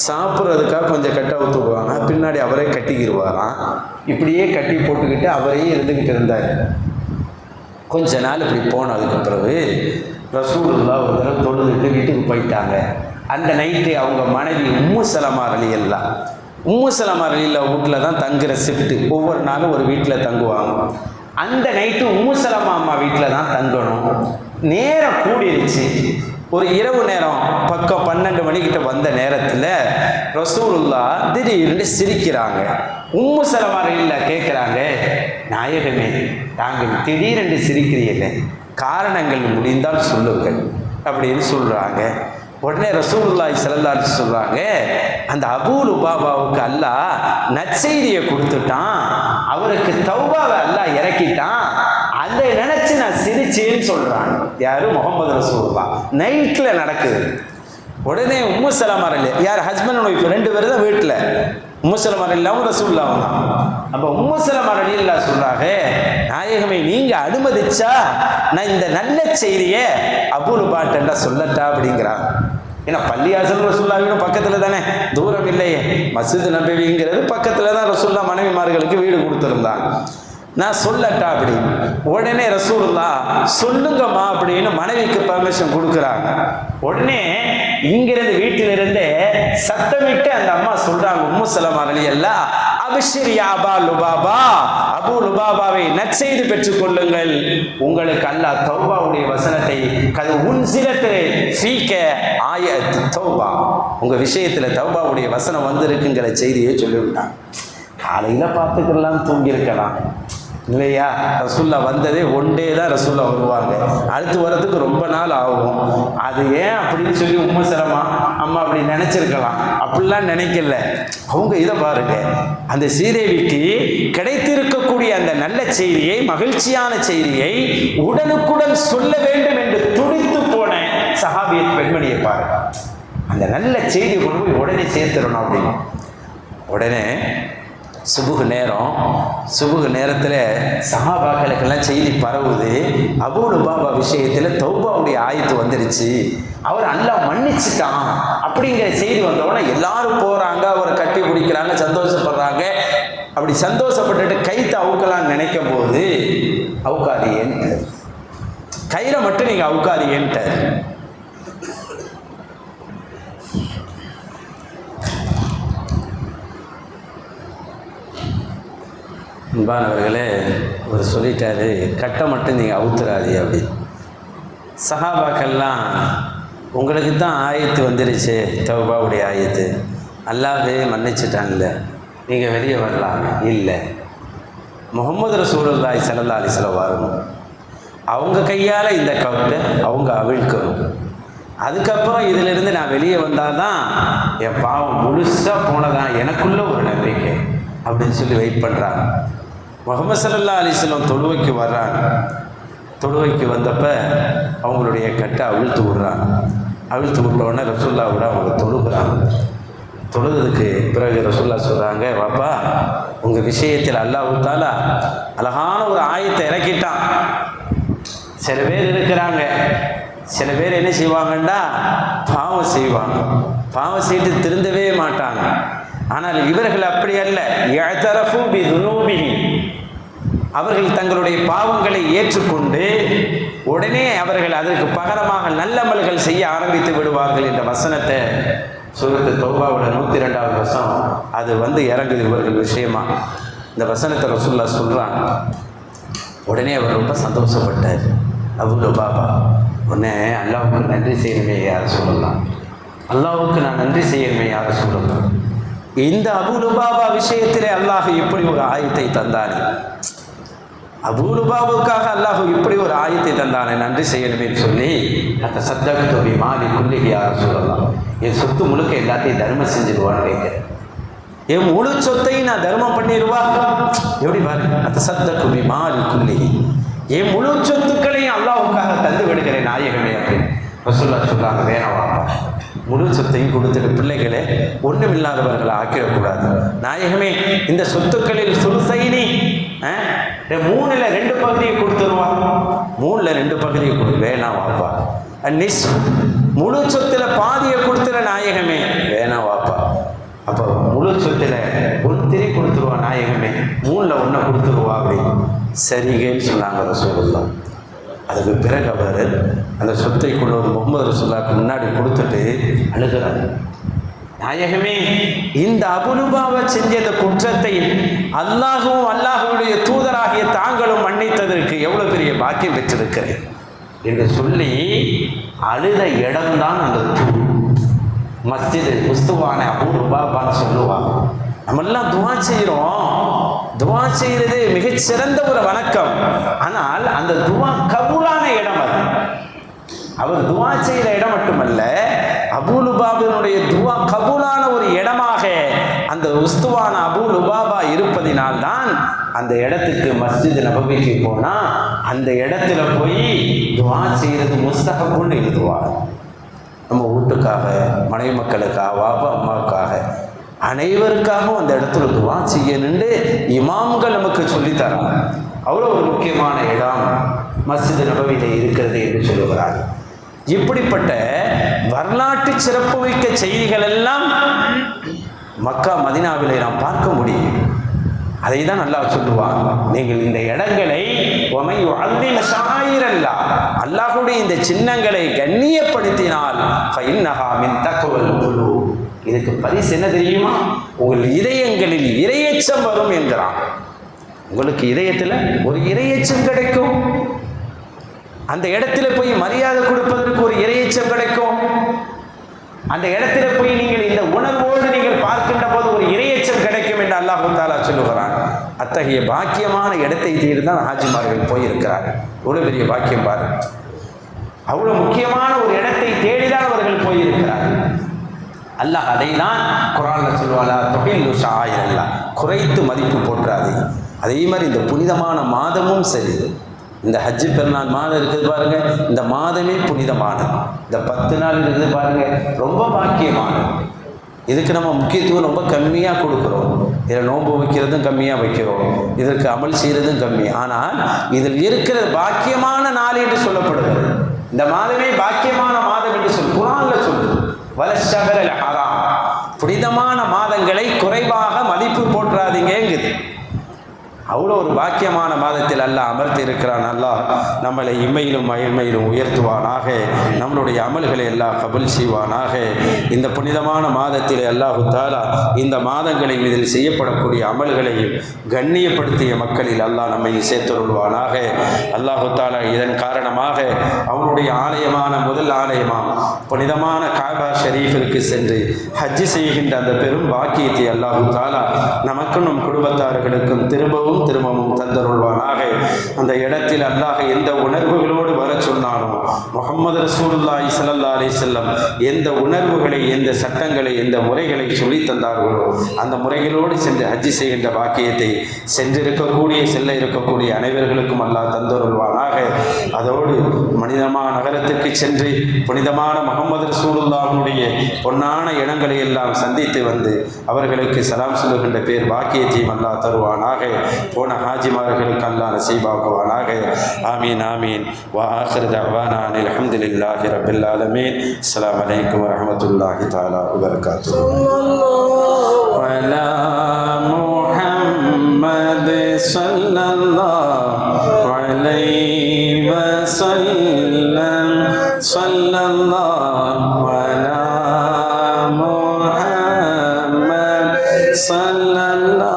சாப்பிட்றதுக்காக கொஞ்சம் கட்ட ஊற்று விடுவாங்க, பின்னாடி அவரே கட்டிக்கிடுவாராம். இப்படியே கட்டி போட்டுக்கிட்டு அவரையே இருந்துக்கிட்டு இருந்தார். கொஞ்ச நாள் இப்படி போனதுக்கு பிறகு ரசூலுல்லாஹ் ஒரு தடவை தொழுதுட்டு வீட்டுக்கு போயிட்டாங்க. அந்த நைட்டு அவங்க மனைவி உம்மு சலமா ரலியல்லாஹ், உம்மு சலமா ரலியல்லாஹ் வீட்டில் தான் தங்குற ஷிஃப்ட்டு, ஒவ்வொரு நாளும் ஒரு வீட்டில் தங்குவாங்க. அந்த நைட்டு உம்மு சலமா அம்மா வீட்டில் தான் தங்கணும். நேரம் கூடிருச்சு, ஒரு இரவு நேரம் பக்கம் 12 மணிக்கிட்ட வந்த நேரத்தில் ரசூலுல்லாஹ் திடீர்னு சிரிக்கிறாங்க. உம்மு சலமா ரலியல்லாஹ் கேட்குறாங்க, நாயகமே தாங்கள் திடீரென்று சிரிக்கிறீர்கள், காரணங்கள் முடிந்தால் சொல்லுங்கள் அப்படின்னு சொல்கிறாங்க. உடனே ரசூலுல்லாஹி ஸல்லல்லாஹு அலைஹி சொல்கிறாங்க, அந்த அபூ லுபாபாவுக்கு அல்லாஹ் நற்செய்தியை கொடுத்துட்டான், அவருக்கு தௌபாவை அல்லாஹ் இறக்கிட்டான், அதை நினச்சி நான் சிரிச்சேன்னு சொல்கிறாங்க. யாரு? முகமது ரசூலுல்லாஹ். நைட்டில் நடக்குது. உடனே உம்மு சலமா ரலியல்லாஹ், யார் ஹஸ்பண்ட் அண்ட் ஒய்ஃப் 2 பேர் தான் வீட்டில், உம்மு சலமா ரலியல்லாஹு ரசூலுல்லாஹ் தான். அப்போ உம்மு சலமா ரலியல்லாஹ் சொல்றாங்க, நாயகமே நீங்க அனுமதிச்சா நான் இந்த நல்ல செய்தியை அபூ லுபாபாட்ட சொல்லட்டா அப்படிங்கிறாங்க. ஏன்னா பள்ளியாசல் ரசூலுல்லாஹ் பக்கத்தில் தானே, தூரம் இல்லையே, மஸ்ஜித் நபவிங்கிறது பக்கத்தில் தான் ரசூலுல்லாஹ் மனைவிமார்களுக்கு வீடு கொடுத்துருந்தாங்க, நான் சொல்லட்டா அப்படின்னு. உடனே ரசூலுல்லாஹ் சொல்லுங்கம்மா அப்படின்னு மனைவிக்கு பர்மிஷன் கொடுக்குறாங்க. உடனே இங்கிருந்து வீட்டிலிருந்து சத்தமிட்டு அந்த அம்மா சொல்றாங்க, உம்மு சலமா ரலியல்லாஹ், அபிஷிர் யா அபா லுபாபா, அபூ லுபாபாவை நற்செய்தி பெற்றுக் கொள்ளுங்கள், உங்களுக்கு அல்லாஹ் தௌபாவுடைய வசனத்தை ஃபீக ஆயத் தௌபா, உங்க விஷயத்துல தௌபாவுடைய வசனம் வந்திருக்குங்கிற செய்தியை சொல்லிவிட்டான். காலையில பார்த்துக்கலாம், தூங்கியிருக்கலாம் இல்லையா? ரசூல்லா வந்ததே ஒன்டே தான் ரசூல்லா வருவாங்க, அடுத்து வர்றதுக்கு ரொம்ப நாள் ஆகும். அது ஏன் அப்படின்னு சொல்லி உம்மு சலமா அம்மா அப்படி நினைச்சிருக்கலாம், அப்படிலாம் நினைக்கல அவங்க. இதை பாருங்க, அந்த ஸ்ரீதேவிக்கு கிடைத்திருக்கக்கூடிய அந்த நல்ல செய்தியை, மகிழ்ச்சியான செய்தியை உடனுக்குடன் சொல்ல வேண்டும் என்று துடித்து போன சஹாபியத் பெண்மணியை பாருங்க. அந்த நல்ல செய்தி கொண்டு போய் உடனே சேர்த்துடணும் அப்படின்னு. உடனே சுபுகு நேரத்தில் சஹாபாக்களுக்கெல்லாம் செய்தி பரவுது, அபூ லுபாபா விஷயத்தில் தௌபாவுடைய ஆயத்து வந்துருச்சு, அவர் அல்லாஹ் மன்னிச்சுட்டான் அப்படிங்கிற செய்தி வந்தோடனே எல்லாரும் போகிறாங்க, அவரை கட்டி பிடிக்கிறாங்க, சந்தோஷப்படுறாங்க. அப்படி சந்தோஷப்பட்டுட்டு கைத்தை அவுக்கலான்னு நினைக்கும் போது அவுக்காதீன்ட்டு, கயிறை மட்டும் நீங்கள் அவுக்காதீன்ட்டு. அன்பானவர்களே, அவர் சொல்லிட்டாரு, கட்டை மட்டும் நீங்கள் அவுத்துறாதீ அப்படி. சஹாபாக்கள்லாம் உங்களுக்கு தான் ஆயத்து வந்துருச்சு, தௌபாவுடைய ஆயத்து, அல்லாஹ்வே மன்னிச்சிட்டான்ல, நீங்கள் வெளியே வரலாமே. இல்லை, முஹம்மது ரசூலுல்லாஹி ஸல்லல்லாஹு அலைஹி வஸல்லம் வரணும், அவங்க கையால் இந்த கவுட்டை அவங்க அவிழ்க்கணும், அதுக்கப்புறம் இதிலிருந்து நான் வெளியே வந்தால் தான் என் பாவம் முழுசாக போனதான் எனக்குள்ள ஒரு நம்பிக்கை அப்படின்னு சொல்லி வெயிட் பண்ணுறாங்க. முஹம்மது ஸல்லல்லாஹு அலைஹி வஸல்லம் தொழுவைக்கு வர்றாங்க. தொழுவைக்கு வந்தப்போ அவங்களுடைய கட்டை அவிழ்த்து விட்றாங்க. அவிழ்த்து விட்டோடனே ரசூலுல்லாஹ்வோட அவங்க தொழுகிறாங்க. தொழுதுக்கு பிறகு ரசூலுல்லாஹ் சொல்கிறாங்க, வாப்பா உங்கள் விஷயத்தில் அல்லாஹ் தஆலா அழகான ஒரு ஆயத்தை இறக்கிட்டான். சில பேர் இருக்கிறாங்க, சில பேர் என்ன செய்வாங்கன்னா பாவம் செய்வாங்க, பாவம் செய்து திருந்தவே மாட்டாங்க. ஆனால் இவர்கள் அப்படி அல்ல. யஅ்தரஃபு பிதுனூபிஹிம், அவர்கள் தங்களுடைய பாவங்களை ஏற்றுக்கொண்டு உடனே அவர்கள் அதற்கு பகரமாக நல்லமல்கள் செய்ய ஆரம்பித்து விடுவார்கள் என்ற வசனத்தை சூரத்து தௌபாவோட 102வது வசனம் அது இறங்குது இவர்கள் விஷயமா. இந்த வசனத்தை ரசூலுல்லாஹ் சொல்கிறாங்க. உடனே அவர் ரொம்ப சந்தோஷப்பட்டார். அபூ லுபாபா, உடனே அல்லாஹ்வுக்கு நன்றி செய்யணுமே யாரை சொல்லலாம், அல்லாஹ்வுக்கு நான் நன்றி செய்யணுமே யாரை சொல்லலாம். இந்த அபூ லுபாபா விஷயத்திலே அல்லாஹ் இப்படி ஒரு ஆயத்தை தந்தானே, அபூ லுபாபாவுக்காக அல்லாஹ் இப்படி ஒரு ஆயத்தை தந்தானே, நன்றி செய்யணுமே சொல்லி அந்த சத்தகத்து பிமாலி குல்லிஹி யா ரசூலல்லாஹ், என் சொத்து முழுக்க எல்லாத்தையும் தர்மம் செஞ்சிடுவான்னு கேட்குறேன். என் முழு சொத்தையும் நான் தர்மம் பண்ணிடுவா. எப்படி பாருங்க, அந்த சத்தகு பிமாலி குல்லிஹி, என் முழு சொத்துக்களையும் அல்லாஹ்வுக்காக தந்து விடுகிறேன் நாயகமே அப்படின்னு ரசூலுல்லாஹ் சொல்றாங்க. வேணாம் வாப்பா, முழு சொத்தையும் கொடுத்துட்டு பிள்ளைகளே ஒன்றுமில்லாதவர்களை ஆக்கிடக்கூடாது. நாயகமே, இந்த சொத்துக்களில் சுலுசைனி 3ல் 2 பகுதியை கொடுத்துருவா, 3ல் 2 பகுதியை கொடு. வேணாம் வாப்பா. நிஸ், முழு சொத்துல பாதியை கொடுத்துற நாயகமே. வேணாம் வாப்பா. அப்போ முழு சொத்துல 1/3 கொடுத்துருவா நாயகமே, 3ல் 1 கொடுத்துருவா அப்படி. சரிங்கன்னு சொன்னாங்க ரசூலுல்லாஹ். அதுக்கு பிறகு அவர் அந்த சொத்தை கொண்டு வந்து முஹம்மது ரசூலுல்லாஹ்க்கு முன்னாடி கொடுத்துட்டு அழுகிறார். நாயகமே, இந்த அபூ லுபாபா செஞ்ச இந்த குற்றத்தை அல்லாஹும் அல்லாஹுடைய தூதராகிய தாங்களும் மன்னித்ததற்கு எவ்வளவு பெரிய பாக்கியம் பெற்றிருக்கிறேன் என்று சொல்லி அழுத இடம்தான் அந்த மஸ்ஜித் முஸ்துவான அபூ லுபாபான்னு சொல்லுவாங்க. நம்மெல்லாம் துவா செய்கிறோம். துவா செய்கிறது மிகச்சிறந்த ஒரு வணக்கம். ஆனால் அந்த துவா கபூலான இடம் அது. அவர் துவா செய்கிற இடம் மட்டுமல்ல, அபூ லுபாபாவினுடைய துவா கபூலான ஒரு இடமாக அந்த உஸ்துவான அபூ லுபாபா இருப்பதினால்தான் அந்த இடத்துக்கு மஸ்ஜித் நபவிக்கு போனால் அந்த இடத்துல போய் துவா செய்கிறது முஸ்தஹப்புன்னு எழுதுவார். நம்ம வீட்டுக்காக, மனைவி மக்களுக்காக, வாப்பா அம்மாவுக்காக, அனைவருக்காகவும் அந்த இடத்துல துவா செய்யணுண்டு இமாம்கள் நமக்கு சொல்லித்தராங்க. அவ்வளோ ஒரு முக்கியமான இடம் மஸ்ஜித் நபவியிலே இருக்கிறது என்று சொல்லுகிறார். இப்படிப்பட்ட வரலாற்று சிறப்பு மிக்க செய்திகள் எல்லாம் மக்கா மதீனாவிலே நாம் பார்க்க முடியும். அதை தான் அல்லாஹ் சொல்லுவான், நீங்கள் இந்த இடங்களை அல்லாஹ்வுடைய இந்த சின்னங்களை கண்ணியப்படுத்தினால் இதுக்கு பரிசு என்ன தெரியுமா, உங்கள் இதயங்களில் இறையச்சம் வரும் என்கிறான். உங்களுக்கு இதயத்தில் ஒரு இறையச்சம் கிடைக்கும். அந்த இடத்துல போய் மரியாதை கொடுப்பதற்கு ஒரு இறையச்சம் கிடைக்கும். அந்த இடத்துல போய் நீங்கள் இந்த உணர்வோடு நீங்கள் பார்க்கின்ற போது ஒரு இறையச்சம் கிடைக்கும் என்று அல்லாஹ் தஆலா சொல்லுகிறான். அத்தகைய பாக்கியமான இடத்தை தேடி தான் ஹாஜிமார்கள் போயிருக்கிறார்கள். எவ்வளவு பெரிய பாக்கியம் பாரு. அவ்வளவு முக்கியமான ஒரு இடத்தை தேடிதான் அவர்கள் போயிருக்கிறார்கள். அல்லாஹ் அதை தான் குர்ஆன்ல சொல்லுவாளா, தொஹில்லு ஷாயிரல்லாஹ், குறைத்து மதிப்பு போற்றாது. அதே மாதிரி இந்த புனிதமான மாதமும் சரி, இந்த ஹஜ்ஜு பெருநாள் மாதம் இருக்குது பாருங்க, இந்த மாதமே புனிதமானது. இந்த 10 நாள் இருக்குது பாருங்க, ரொம்ப பாக்கியமானது. இதுக்கு நம்ம முக்கியத்துவம் ரொம்ப கம்மியாக கொடுக்குறோம். இதில் நோன்பு வைக்கிறதும் கம்மியாக வைக்கிறோம், இதற்கு அமல் செய்கிறதும் கம்மி. ஆனால் இதில் இருக்கிற பாக்கியமான நாள் என்று சொல்லப்படுகிறது. இந்த மாதமே பாக்கியமான மாதம் என்று சொல்லி குர்ஆன்ல சொல்லுது. வலஷஹரல் ஹராம், புனிதமான மாதங்களை குறைவாக மதிப்பு போற்றாதீங்கங்குது. அவ்வளோ ஒரு பாக்கியமான மாதத்தில் அல்லாஹ் அமர்த்தி இருக்கிறான். அல்லாஹ் நம்மளை இம்மையிலும் மயில்மையிலும் உயர்த்துவானாக. நம்மளுடைய அமல்களை எல்லாம் கபுல் செய்வானாக. இந்த புனிதமான மாதத்தில் அல்லாஹு தாலா இந்த மாதங்களில் இதில் செய்யப்படக்கூடிய அமல்களையும் கண்ணியப்படுத்திய மக்களில் அல்லாஹ் நம்மை சேர்த்துள்வானாக. அல்லாஹு தாலா இதன் காரணமாக அவனுடைய ஆலயமான முதல் ஆலயமாம் புனிதமான காபா ஷரீஃபிற்கு சென்று ஹஜ்ஜி செய்கின்ற அந்த பெரும் பாக்கியத்தை அல்லாஹு தாலா நமக்கும் நம் குடும்பத்தார்களுக்கும் திரும்பவும் தந்தருள்வானாக. அந்த இடத்தில் அல்லாஹ் எந்த உணர்வுகளோடு வர சொன்னானோ, முஹம்மது ரசூலுல்லாஹி ஸல்லல்லாஹு அலைஹி வஸல்லம் எந்த உணர்வுகளை, எந்த சட்டங்களை, எந்த முறைகளை சொல்லி தந்தார்களோ அந்த முறைகளோடு சென்று ஹஜ்ஜி செய்கின்ற பாக்கியத்தை செல்ல இருக்கக்கூடிய அனைவர்களுக்கும் அல்லாஹ் தந்தருள்வானாக. அதோடு மனிதமான நகரத்துக்கு சென்று புனிதமான முஹம்மது ரசூலுல்லாஹுடைய பொன்னான இடங்களை எல்லாம் சந்தித்து வந்து அவர்களுக்கு சலாம் சொல்லுகின்ற பேர் பாக்கியத்தையும் அல்லாஹ் தருவானாக. போன ஹாஜிமார்களுக்கு அல்லாஹ் நசீபாக்குவானாக. ஆமீன் ஆமீன். வா ஆகிரு தஅவானா அல்ஹம்துலில்லாஹி ரப்பில் ஆலமீன். அஸ்ஸலாமு அலைக்கும் வரஹ்மத்துல்லாஹி தஆலா வபரகாத்துஹு. அலா முஹம்மத் ஸல்லல்லாஹு அலைஹி வஸல்லம். ஸல்லல்லாஹு அலா முஹம்மத் ஸல்லல்லாஹு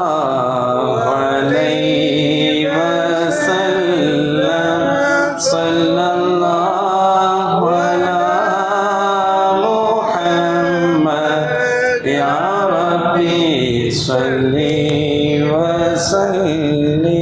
صلي وسلم